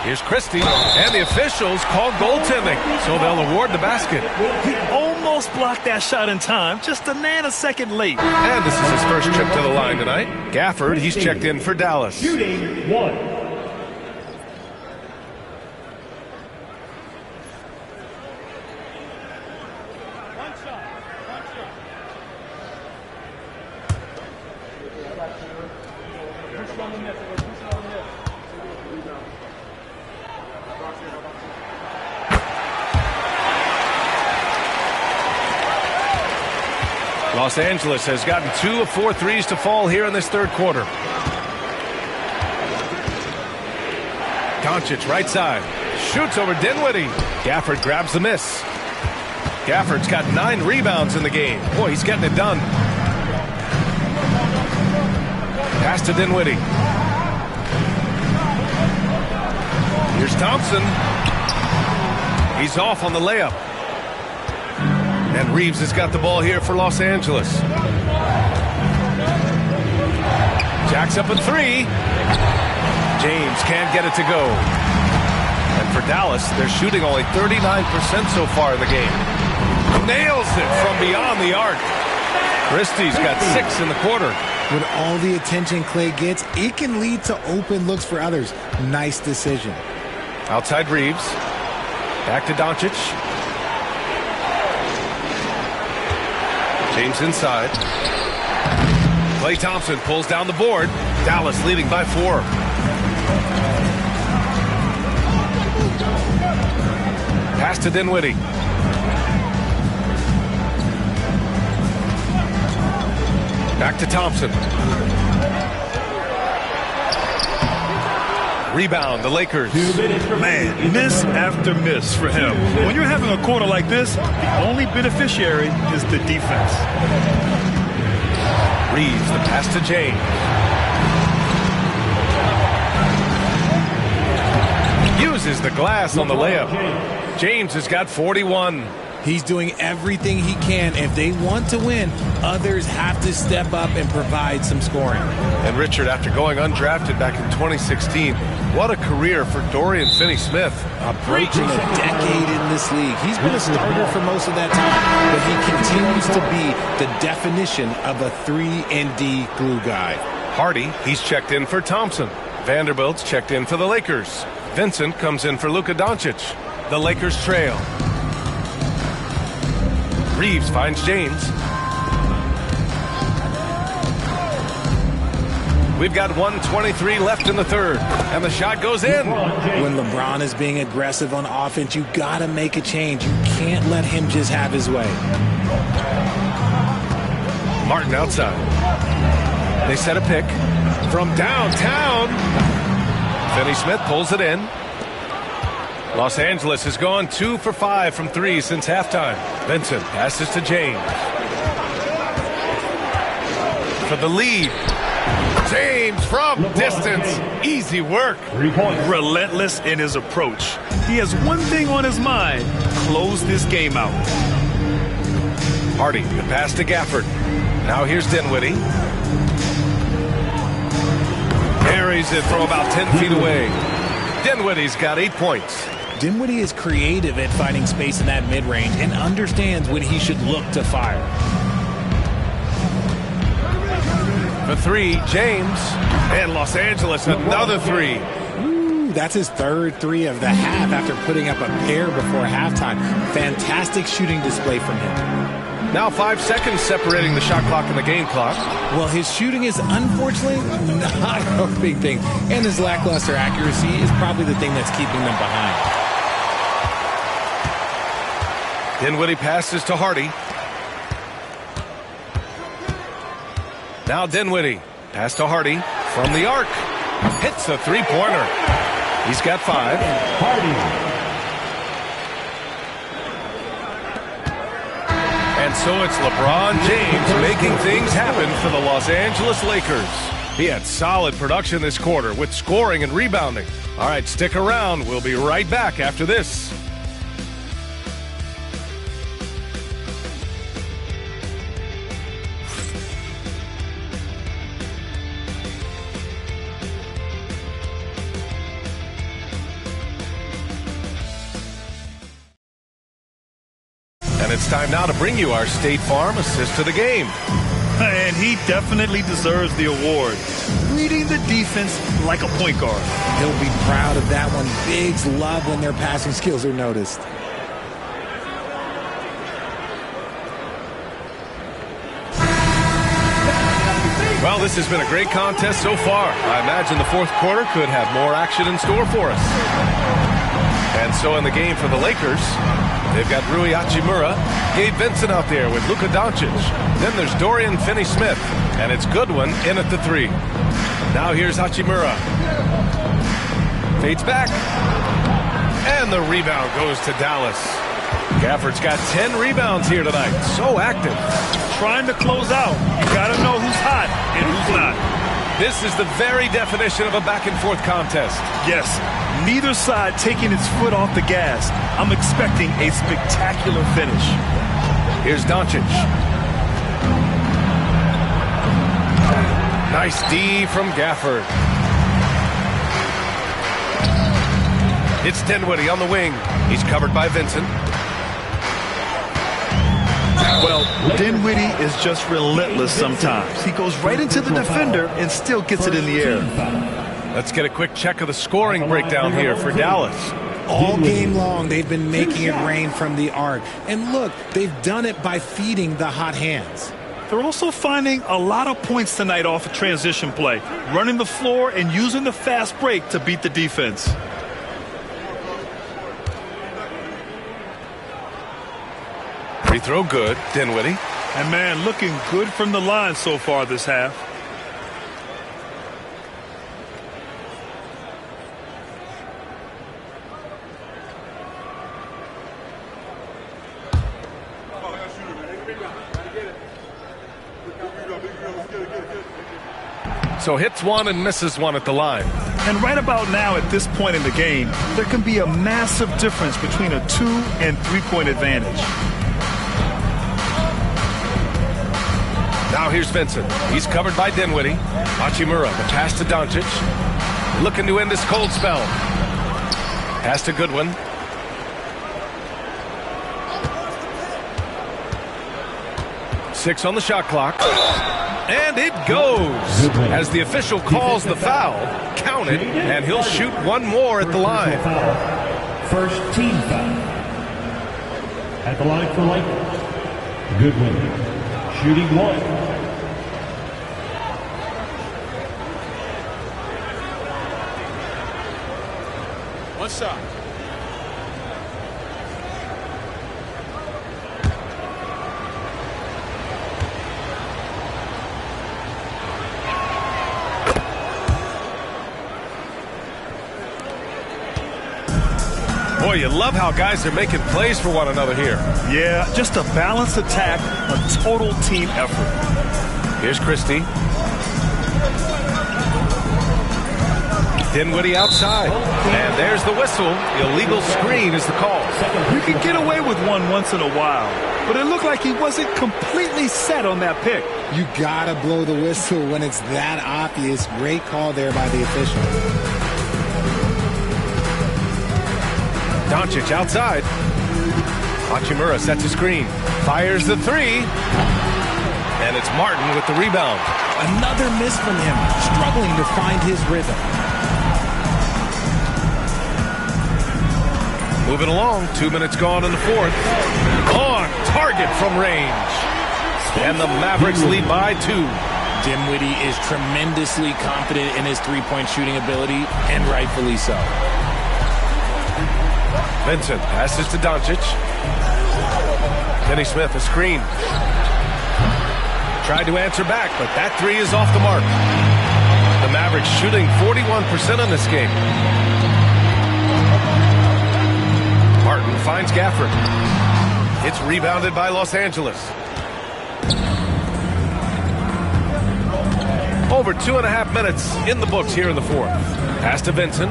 Here's Christie. And the officials called goaltending. So they'll award the basket. He almost blocked that shot in time. Just a nanosecond late. And this is his first trip to the line tonight. Gafford, he's checked in for Dallas. Shooting 1. Los Angeles has gotten 2 of 4 threes to fall here in this third quarter. Doncic right side. Shoots over Dinwiddie. Gafford grabs the miss. Gafford's got 9 rebounds in the game. Boy, he's getting it done. Pass to Dinwiddie. Here's Thompson. He's off on the layup. And Reeves has got the ball here for Los Angeles. Jacks up a 3. James can't get it to go. And for Dallas, they're shooting only 39% so far in the game. Nails it from beyond the arc. Christie's got 6 in the quarter. With all the attention Clay gets, it can lead to open looks for others. Nice decision. Outside Reeves. Back to Doncic. James inside. Klay Thompson pulls down the board. Dallas leading by 4. Pass to Dinwiddie. Back to Thompson. Rebound, the Lakers. Man, miss after miss for him. When you're having a quarter like this, the only beneficiary is the defense. Reeves, the pass to James. Uses the glass on the layup. James has got 41. He's doing everything he can. If they want to win, others have to step up and provide some scoring. And Richard, after going undrafted back in 2016, what a career for Dorian Finney-Smith. Approaching a decade in this league. He's been a starter for most of that time, but he continues to be the definition of a 3-and-D glue guy. Hardy, he's checked in for Thompson. Vanderbilt's checked in for the Lakers. Vincent comes in for Luka Doncic. The Lakers trail. Reeves finds James. We've got 1:23 left in the third, and the shot goes in. When LeBron is being aggressive on offense, you got to make a change. You can't let him just have his way. Martin outside. They set a pick from downtown. Finney-Smith pulls it in. Los Angeles has gone 2 for 5 from 3 since halftime. Vincent passes to James. For the lead. James from distance. Easy work. 3-point. Relentless in his approach. He has one thing on his mind. Close this game out. Hardy, the pass to Gafford. Now here's Dinwiddie. Carries it from about 10 feet away. Dinwiddie's got 8 points. Dinwiddie is creative at finding space in that mid-range and understands when he should look to fire. For 3, James. And Los Angeles, another 3. Ooh, that's his third 3 of the half after putting up a pair before halftime. Fantastic shooting display from him. Now 5 seconds separating the shot clock and the game clock. Well, his shooting is unfortunately not a big thing, and his lackluster accuracy is probably the thing that's keeping them behind. Dinwiddie passes to Hardy. Now Dinwiddie. Pass to Hardy from the arc. Hits a three-pointer. He's got 5. Hardy. And so it's LeBron James making things happen for the Los Angeles Lakers. He had solid production this quarter with scoring and rebounding. All right, stick around. We'll be right back after this. It's time now to bring you our State Farm assist to the game. And he definitely deserves the award. Leading the defense like a point guard. He'll be proud of that one. Bigs love when their passing skills are noticed. Well, this has been a great contest so far. I imagine the fourth quarter could have more action in store for us. And so in the game for the Lakers, they've got Rui Hachimura, Gabe Vincent out there with Luka Doncic. Then there's Dorian Finney-Smith, and it's Goodwin in at the 3. Now here's Hachimura. Fades back. And the rebound goes to Dallas. Gafford's got 10 rebounds here tonight. So active. Trying to close out. You got to know who's hot and who's not. This is the very definition of a back-and-forth contest. Yes, neither side taking its foot off the gas. I'm expecting a spectacular finish. Here's Doncic. Nice D from Gafford. It's Dinwiddie on the wing. He's covered by Vincent. Well, Dinwiddie is just relentless sometimes. He goes right into the defender and still gets it in the air. Let's get a quick check of the scoring breakdown here for Dallas. All game long, they've been making it rain from the arc. And look, they've done it by feeding the hot hands. They're also finding a lot of points tonight off of transition play, running the floor and using the fast break to beat the defense. Free throw good, Dinwiddie. And man, looking good from the line so far this half. So hits one and misses one at the line. And right about now at this point in the game, there can be a massive difference between a 2- and 3-point advantage. Now here's Vincent. He's covered by Dinwiddie. Hachimura, the pass to Doncic. Looking to end this cold spell. Pass to Goodwin. Six on the shot clock. And it goes. As the official calls the foul, count it, and he'll shoot one more at the line. First team foul. At the line for Lakers, Goodwin, shooting 1. One shot. Boy, you love how guys are making plays for one another here. Yeah, just a balanced attack, a total team effort. Here's Christie. Dinwiddie outside. And there's the whistle. Illegal screen is the call. You can get away with one once in a while, but it looked like he wasn't completely set on that pick. You gotta blow the whistle when it's that obvious. Great call there by the official. Doncic outside. Hachimura sets a screen. Fires the 3. And it's Martin with the rebound. Another miss from him, struggling to find his rhythm. Moving along, 2 minutes gone in the fourth. On target from range. And the Mavericks lead by 2. Dinwiddie is tremendously confident in his three-point shooting ability, and rightfully so. Vincent passes to Doncic. Kenny Smith, a screen. Tried to answer back, but that three is off the mark. The Mavericks shooting 41% in this game. Martin finds Gafford. It's rebounded by Los Angeles. Over 2.5 minutes in the books here in the fourth. Pass to Vincent.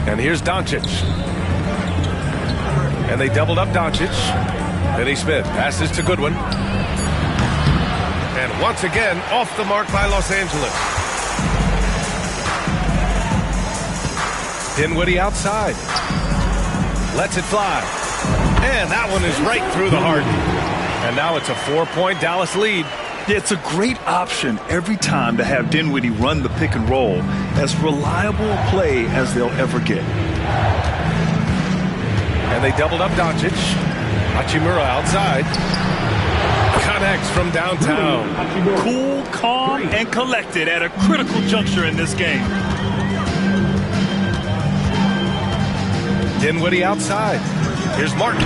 And here's Doncic. And they doubled up Doncic. Kenny Smith passes to Goodwin. And once again, off the mark by Los Angeles. Dinwiddie outside. Lets it fly. And that one is right through the heart. And now it's a 4-point Dallas lead. Yeah, it's a great option every time to have Dinwiddie run the pick and roll. As reliable a play as they'll ever get. And they doubled up Doncic. Hachimura outside. Connects from downtown. Cool, calm, and collected at a critical juncture in this game. Dinwiddie outside. Here's Martin.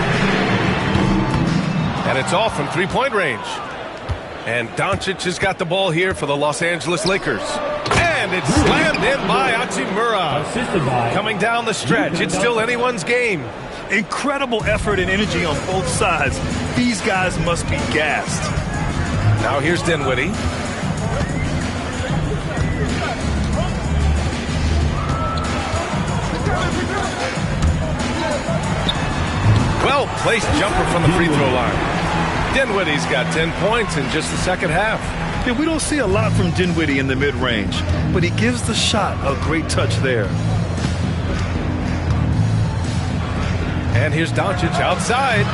And it's off from three-point range. And Doncic has got the ball here for the Los Angeles Lakers. And it's slammed in by Hachimura. Coming down the stretch. It's still anyone's game. Incredible effort and energy on both sides. These guys must be gassed. Now here's Dinwiddie. Well-placed jumper from the free throw line. Dinwiddie's got 10 points in just the second half. Yeah, we don't see a lot from Dinwiddie in the mid-range, but he gives the shot a great touch there. And here's Doncic outside.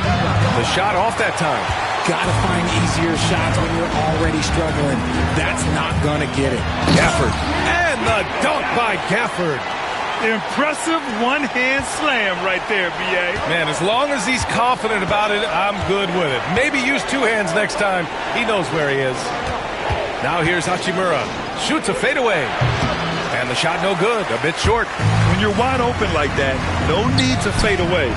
The shot off that time. Gotta find easier shots when you're already struggling. That's not gonna get it. Gafford. And the dunk by Gafford. Impressive one-hand slam right there, B.A. Man, as long as he's confident about it, I'm good with it. Maybe use two hands next time. He knows where he is. Now here's Hachimura. Shoots a fadeaway. And the shot no good. A bit short. When you're wide open like that, no need to fade away.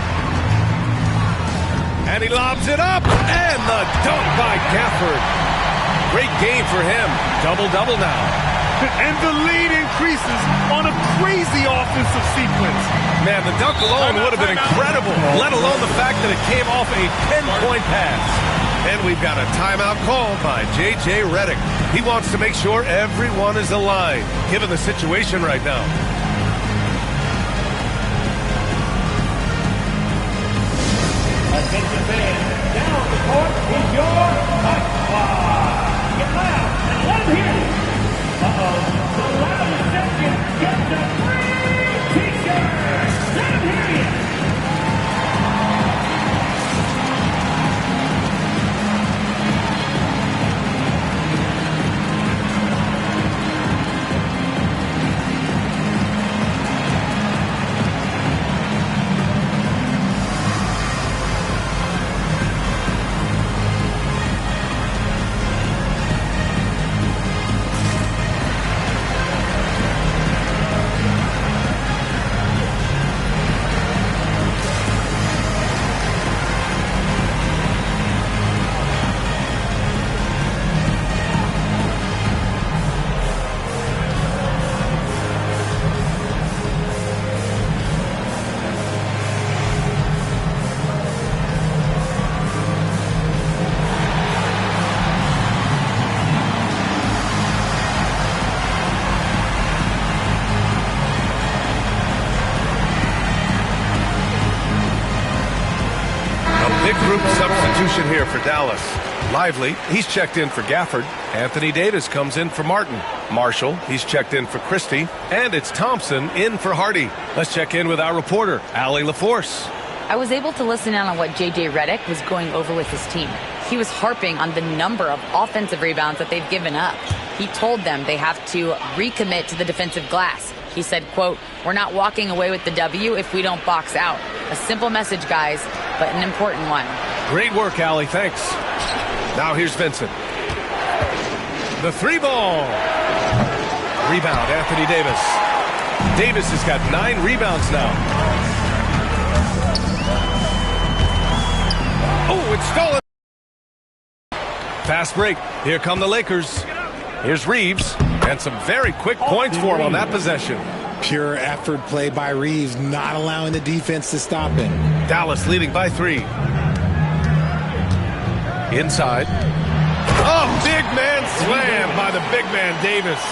And he lobs it up. And the dunk by Gafford. Great game for him. Double-double now. And the lead increases on a crazy offensive sequence. Man, the dunk alone would have been incredible, let alone the fact that it came off a 10-point pass. And we've got a timeout called by J.J. Redick. He wants to make sure everyone is aligned, given the situation right now. Attention fans, down the court is your Hot Squad. Get loud and let them hear you. The loudest section gets a free t-shirt. Let them hear you. Big group substitution here for Dallas. Lively, he's checked in for Gafford. Anthony Davis comes in for Martin. Marshall, he's checked in for Christie. And it's Thompson in for Hardy. Let's check in with our reporter, Allie LaForce. I was able to listen in on what J.J. Redick was going over with his team. He was harping on the number of offensive rebounds that they've given up. He told them they have to recommit to the defensive glass. He said, quote, "We're not walking away with the W if we don't box out." A simple message, guys, but an important one. Great work, Allie. Thanks. Now here's Vincent. The 3-ball. Rebound, Anthony Davis. Davis has got 9 rebounds now. Oh, it's stolen. Fast break. Here come the Lakers. Here's Reeves. And some very quick points for him on that possession. Pure effort play by Reeves, not allowing the defense to stop him. Dallas leading by 3. Inside. Oh, big man slam by the big man Davis.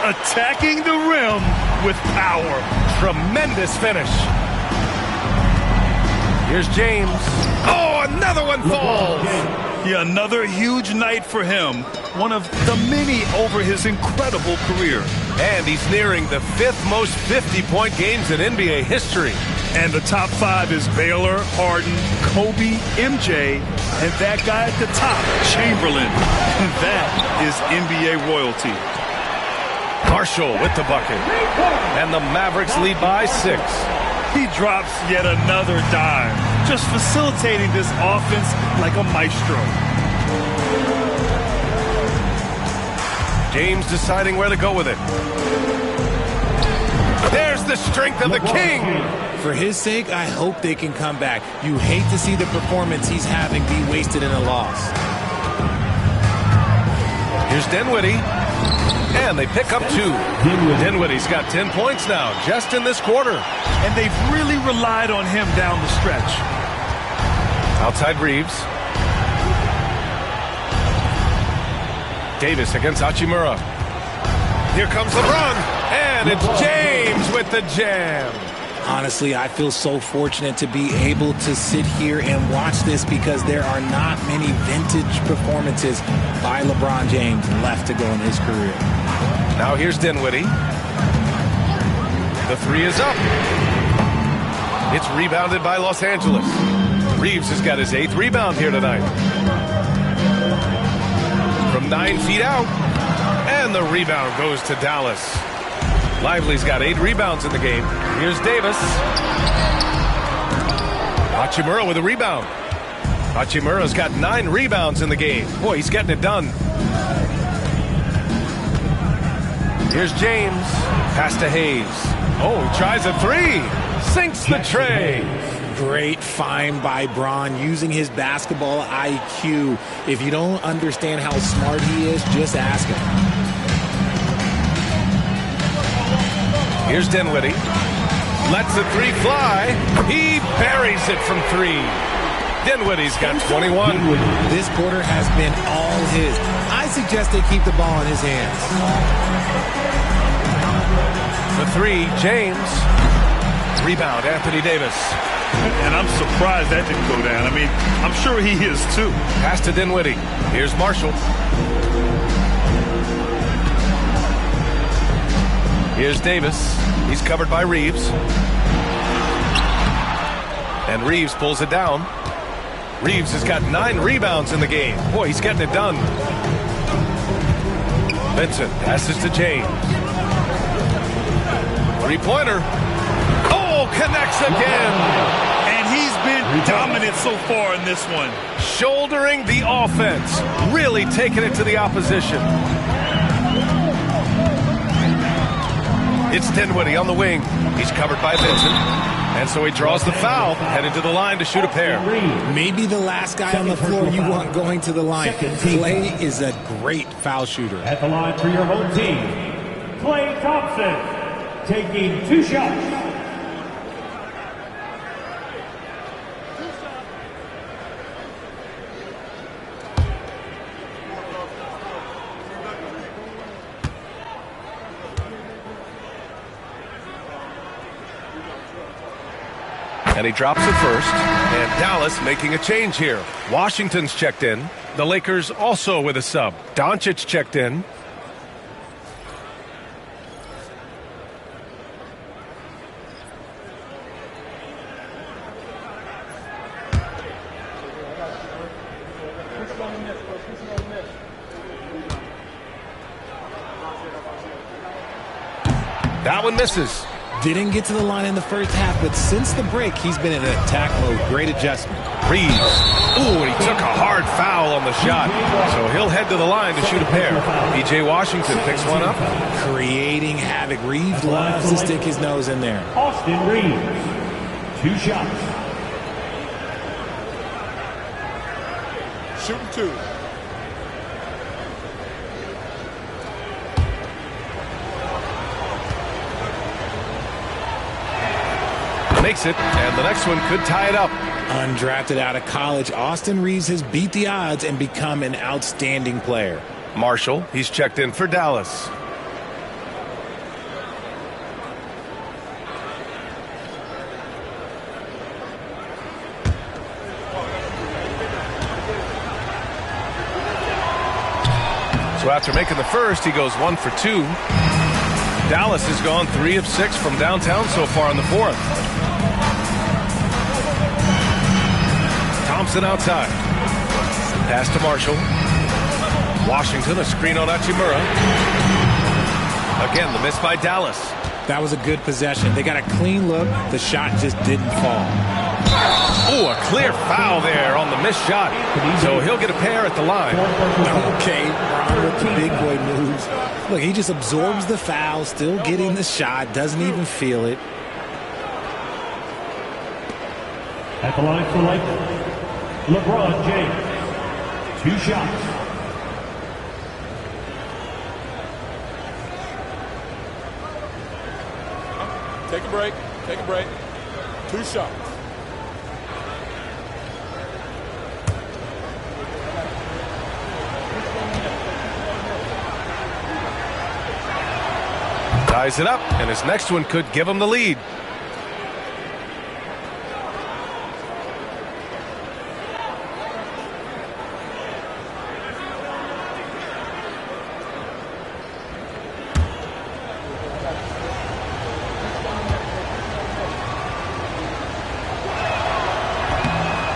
Attacking the rim with power. Tremendous finish. Here's James. Oh, another one falls. Yeah, another huge night for him. One of the many over his incredible career. And he's nearing the 5th most 50-point games in NBA history. And the top 5 is Baylor, Harden, Kobe, MJ, and that guy at the top, Chamberlain. That is NBA royalty. Marshall with the bucket. And the Mavericks lead by 6. He drops yet another dime, just facilitating this offense like a maestro. James deciding where to go with it. There's the strength of the king. For his sake, I hope they can come back. You hate to see the performance he's having be wasted in a loss. Here's Dinwiddie. And they pick up 2. Dinwiddie's got 10 points now, just in this quarter. And they've really relied on him down the stretch. Outside Reeves. Davis against Hachimura. Here comes LeBron. And it's James with the jam. Honestly, I feel so fortunate to be able to sit here and watch this because there are not many vintage performances by LeBron James left to go in his career. Now here's Dinwiddie. The 3 is up. It's rebounded by Los Angeles. Reeves has got his 8th rebound here tonight. From 9 feet out. And the rebound goes to Dallas. Lively's got 8 rebounds in the game. Here's Davis. Hachimura with a rebound. Hachimura's got 9 rebounds in the game. Boy, he's getting it done. Here's James. Pass to Hayes. Oh, he tries a 3. Sinks the tray. Great find by Bron using his basketball IQ. If you don't understand how smart he is, just ask him. Here's Dinwiddie. Lets the 3 fly. He buries it from 3. Dinwiddie's got 21. This quarter has been all his. I suggest they keep the ball in his hands. The 3, James. Rebound, Anthony Davis. And I'm surprised that didn't go down. I mean, I'm sure he is too. Pass to Dinwiddie. Here's Marshall. Here's Davis. He's covered by Reeves. And Reeves pulls it down. Reeves has got 9 rebounds in the game. Boy, he's getting it done. Vincent passes to James. 3-pointer. Oh, connects again. And he's been dominant so far in this one. Shouldering the offense. Really taking it to the opposition. It's Dinwiddie on the wing. He's covered by Vincent. And so he draws the foul, headed to the line to shoot a pair. Maybe the last guy on the floor you want going to the line. Clay is a great foul shooter. At the line for your home team, Klay Thompson, taking 2 shots. And he drops it first. And Dallas making a change here. Washington's checked in. The Lakers also with a sub. Doncic checked in. That one misses. Didn't get to the line in the first half, but since the break, he's been in attack mode. Great adjustment. Reeves. Ooh, and he took a hard foul on the shot. So he'll head to the line to shoot a pair. P.J. Washington picks one up. Creating havoc. Reeves loves to stick his nose in there. Austin Reeves, 2 shots. Shooting 2. Makes it, and the next one could tie it up. Undrafted out of college, Austin Reeves has beat the odds and become an outstanding player. Marshall, he's checked in for Dallas. So after making the first, he goes 1 for 2. Dallas has gone 3 of 6 from downtown so far in the fourth. Thompson outside. Pass to Marshall. Washington, a screen on Hachimura. Again, the miss by Dallas. That was a good possession. They got a clean look. The shot just didn't fall. Oh, a clear foul there on the missed shot. So he'll get a pair at the line. Okay, Ron with the big boy moves. Look, he just absorbs the foul, still getting the shot, doesn't even feel it. At the line for Lakers, LeBron James, 2 shots. Take a break. Take a break. 2 shots. Ties it up, and his next one could give him the lead.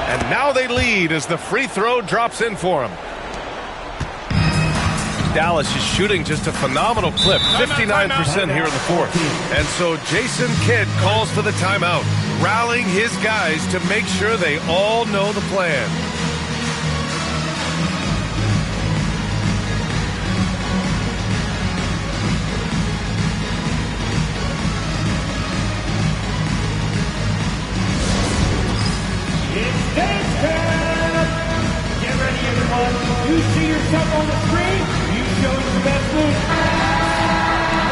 And now they lead as the free throw drops in for him. Dallas is shooting just a phenomenal clip, 59% here in the fourth. And so Jason Kidd calls for the timeout, rallying his guys to make sure they all know the plan. It's dance time! Get ready, everyone. You see yourself on the screen? Show us the best move.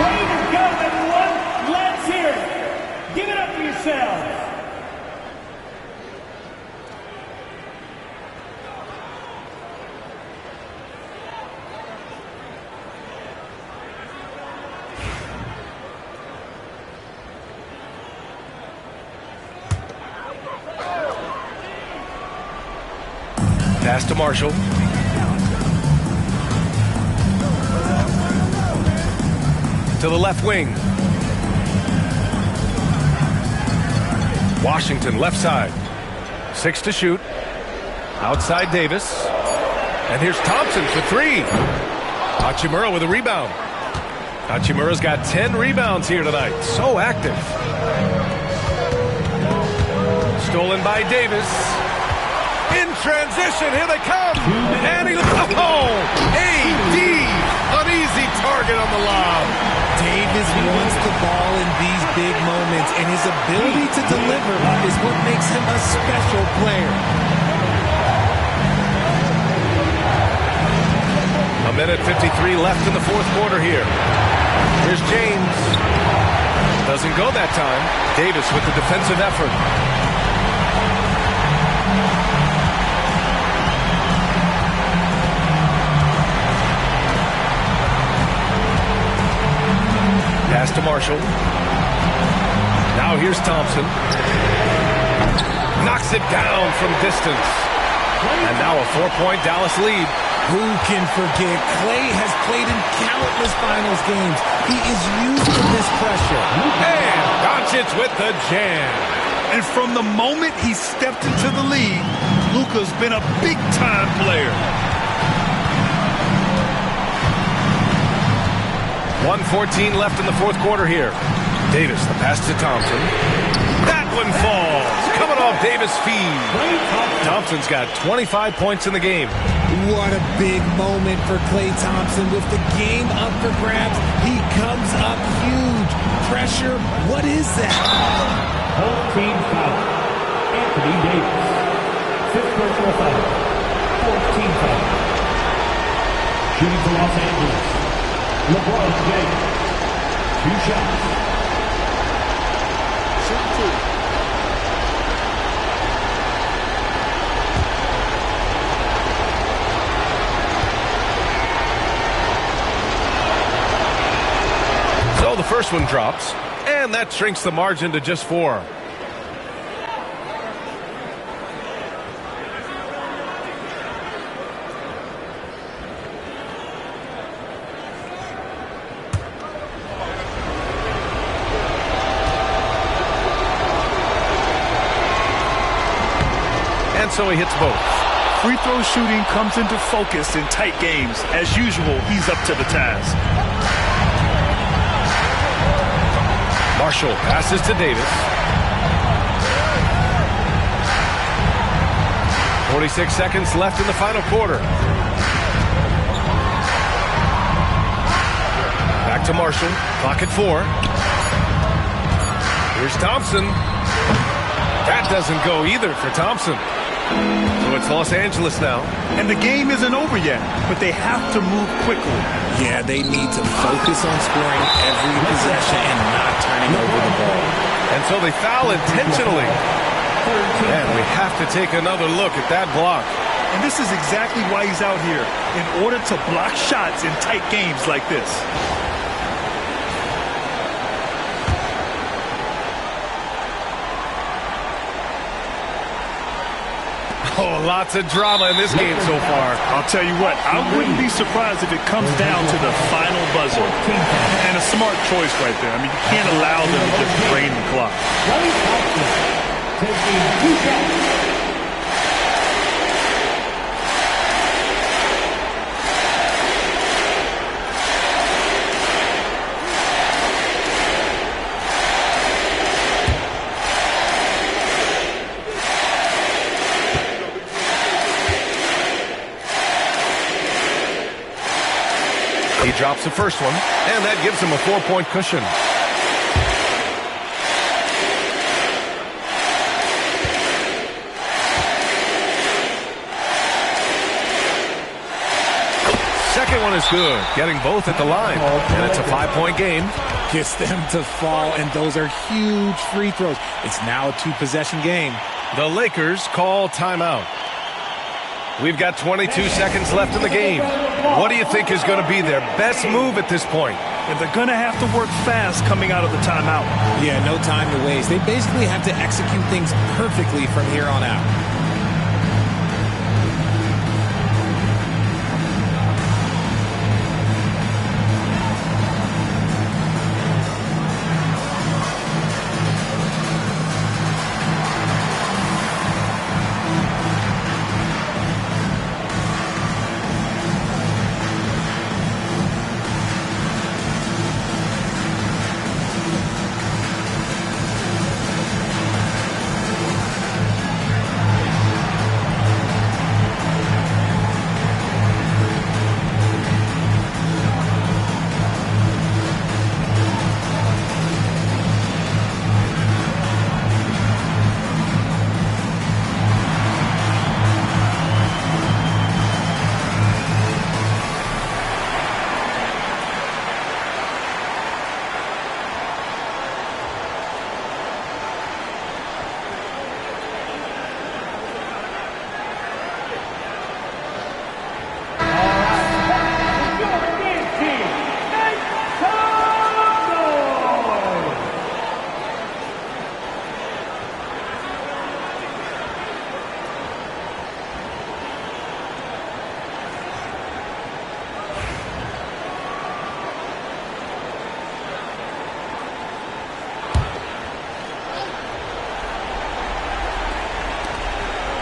Way to go, everyone. Let's hear it. Give it up for yourselves. Pass to Marshall. To the left wing. Washington left side. 6 to shoot. Outside Davis. And here's Thompson for 3. Hachimura with a rebound. Hachimura's got 10 rebounds here tonight. So active. Stolen by Davis. In transition, here they come. And he, AD, an easy target on the lob. Davis wants the ball in these big moments, and his ability to deliver is what makes him a special player. A minute 53 left in the fourth quarter here. Here's James. Doesn't go that time. Davis with the defensive effort. Pass to Marshall. Now here's Thompson. Knocks it down from distance. And now a 4-point Dallas lead. Who can forget? Clay has played in countless finals games. He is used to this pressure. And Doncic with the jam. And from the moment he stepped into the league, Luka's been a big-time player. 1:14 left in the fourth quarter here. Davis, the pass to Thompson. That one falls. Coming off Davis' feed. Thompson's got 25 points in the game. What a big moment for Klay Thompson. With the game up for grabs, he comes up huge. Pressure, what is that? Whole team foul. Anthony Davis. Fifth personal foul. 14 foul. Shooting for Los Angeles. LeBron James. 2 shots. Shoot 2. So the first one drops, and that shrinks the margin to just 4. And so he hits both. Free throw shooting comes into focus in tight games. As usual, he's up to the task. Marshall passes to Davis. 46 seconds left in the final quarter. Back to Marshall. Clock at 4. Here's Thompson. That doesn't go either for Thompson. So it's Los Angeles now. And the game isn't over yet, but they have to move quickly. Yeah, they need to focus on scoring every possession and not turning over the ball. And so they foul intentionally. And we have to take another look at that block. And this is exactly why he's out here, in order to block shots in tight games like this. Oh, lots of drama in this game so far. I'll tell you what, I wouldn't be surprised if it comes down to the final buzzer. And a smart choice right there. I mean, you can't allow them to just drain the clock. Taking 2 shots. He drops the first one, and that gives him a 4-point cushion. Second one is good, getting both at the line, and it's a 5-point game. Gets them to fall, and those are huge free throws. It's now a 2-possession game. The Lakers call timeout. We've got 22 seconds left in the game. What do you think is going to be their best move at this point? And they're going to have to work fast coming out of the timeout. Yeah, no time to waste. They basically have to execute things perfectly from here on out.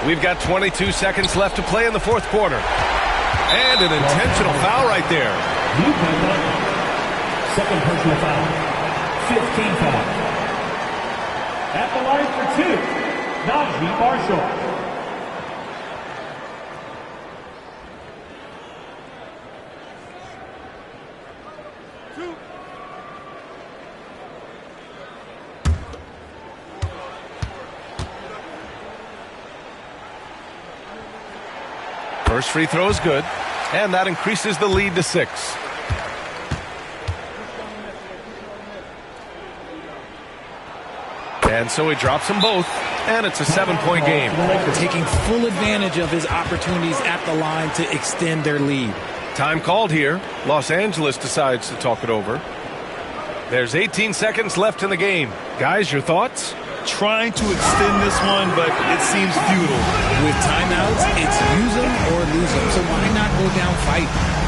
We've got 22 seconds left to play in the fourth quarter. And an intentional foul right there. Second personal foul. 15 foul. At the line for two, Najee Marshall. First free throw is good, and that increases the lead to 6. And so he drops them both, and it's a 7-point game. Taking full advantage of his opportunities at the line to extend their lead. Time called here. Los Angeles decides to talk it over. There's 18 seconds left in the game. Guys, your thoughts? Trying to extend this one, but it seems futile. With timeouts, it's use them or lose them. So why not go down fighting?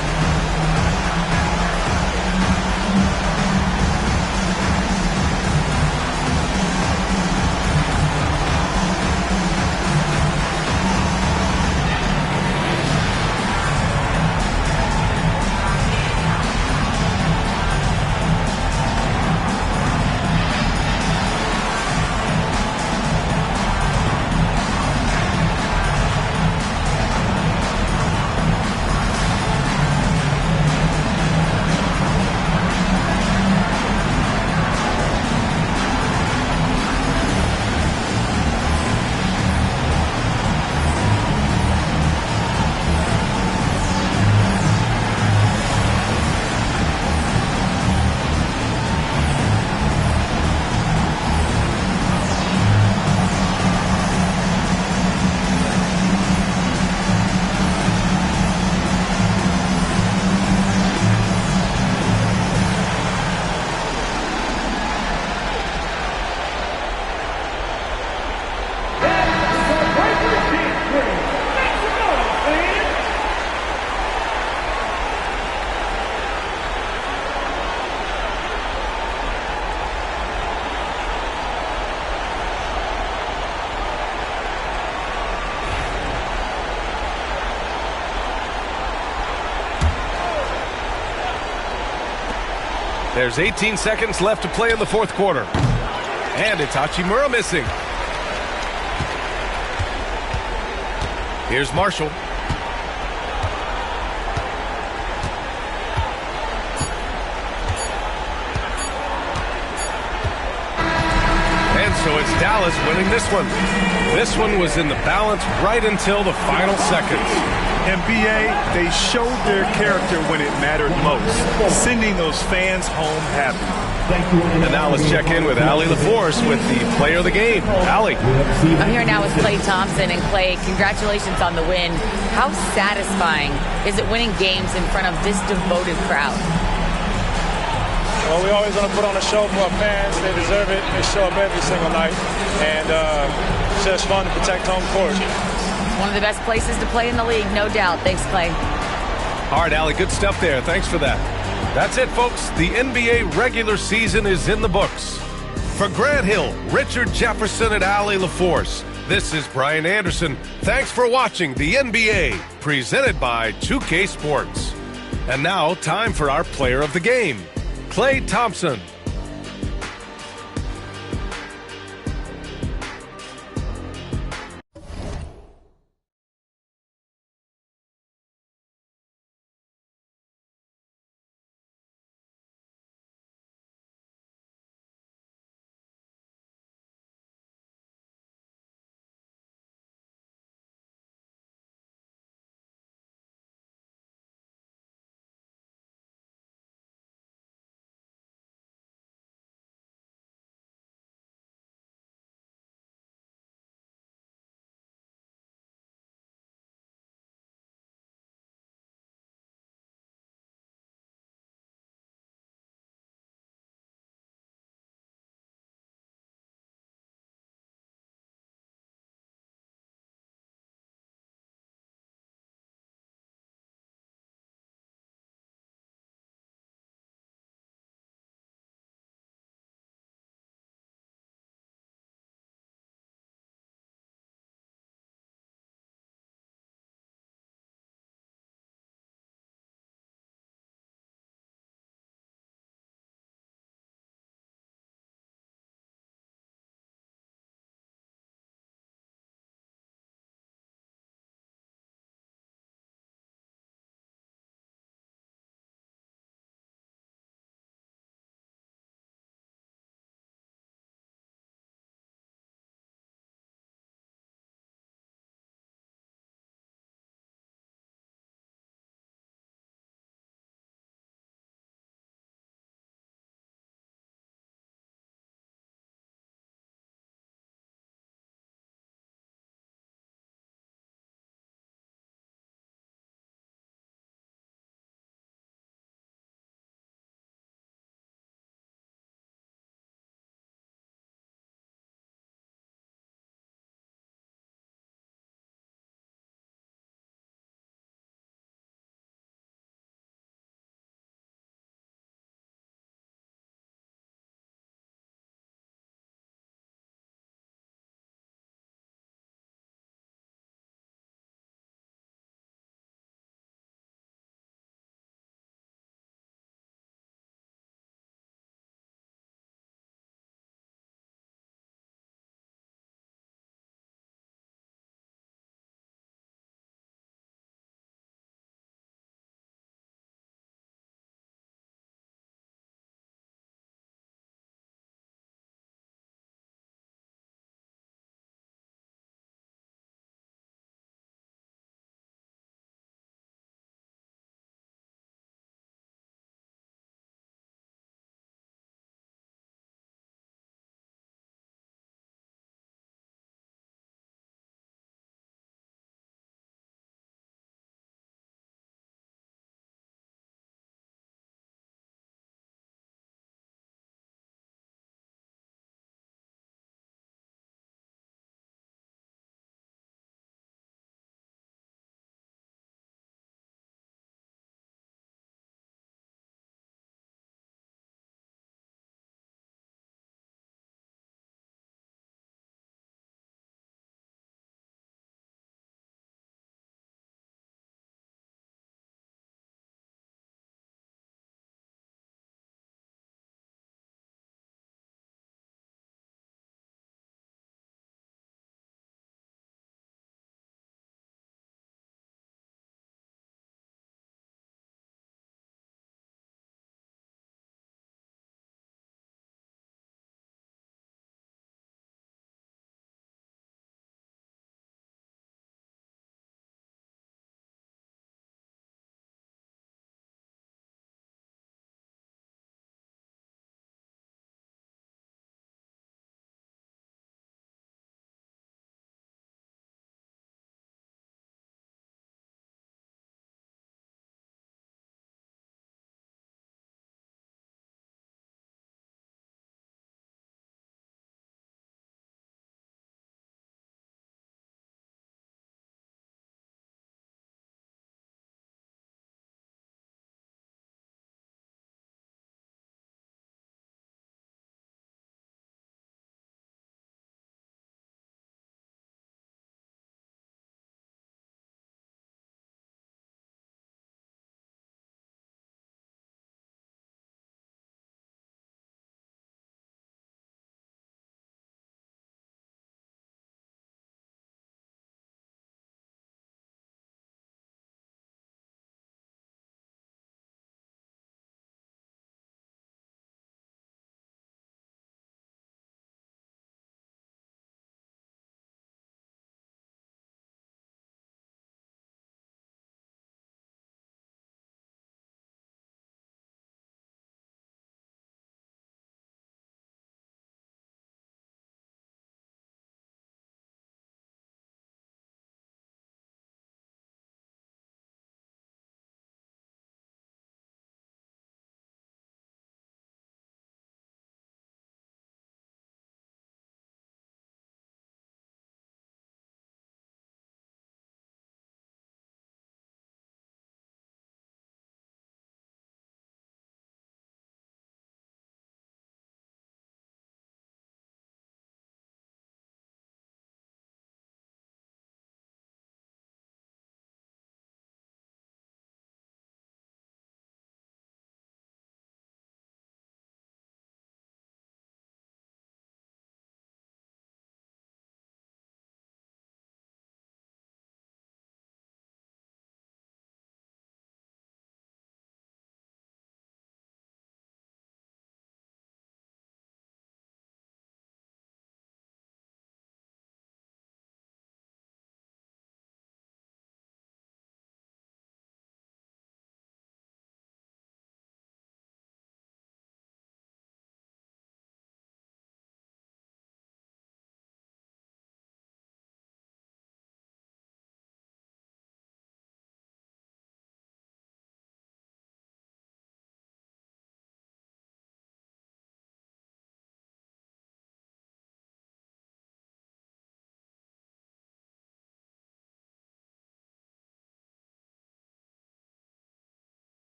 There's 18 seconds left to play in the fourth quarter. And it's Hachimura missing. Here's Marshall. And so it's Dallas winning this one. This one was in the balance right until the final seconds. NBA, they showed their character when it mattered most, sending those fans home happy. And now let's check in with Allie LaForce with the player of the game. Allie. I'm here now with Klay Thompson. And Klay, congratulations on the win. How satisfying is it winning games in front of this devoted crowd? Well, we always want to put on a show for our fans. They deserve it. They show up every single night. And it's just fun to protect home court. One of the best places to play in the league, no doubt. Thanks, Klay. All right, Allie, good stuff there. Thanks for that. That's it, folks. The NBA regular season is in the books. For Grant Hill, Richard Jefferson, and Allie LaForce, this is Brian Anderson. Thanks for watching the NBA, presented by 2K Sports. And now, time for our player of the game, Klay Thompson.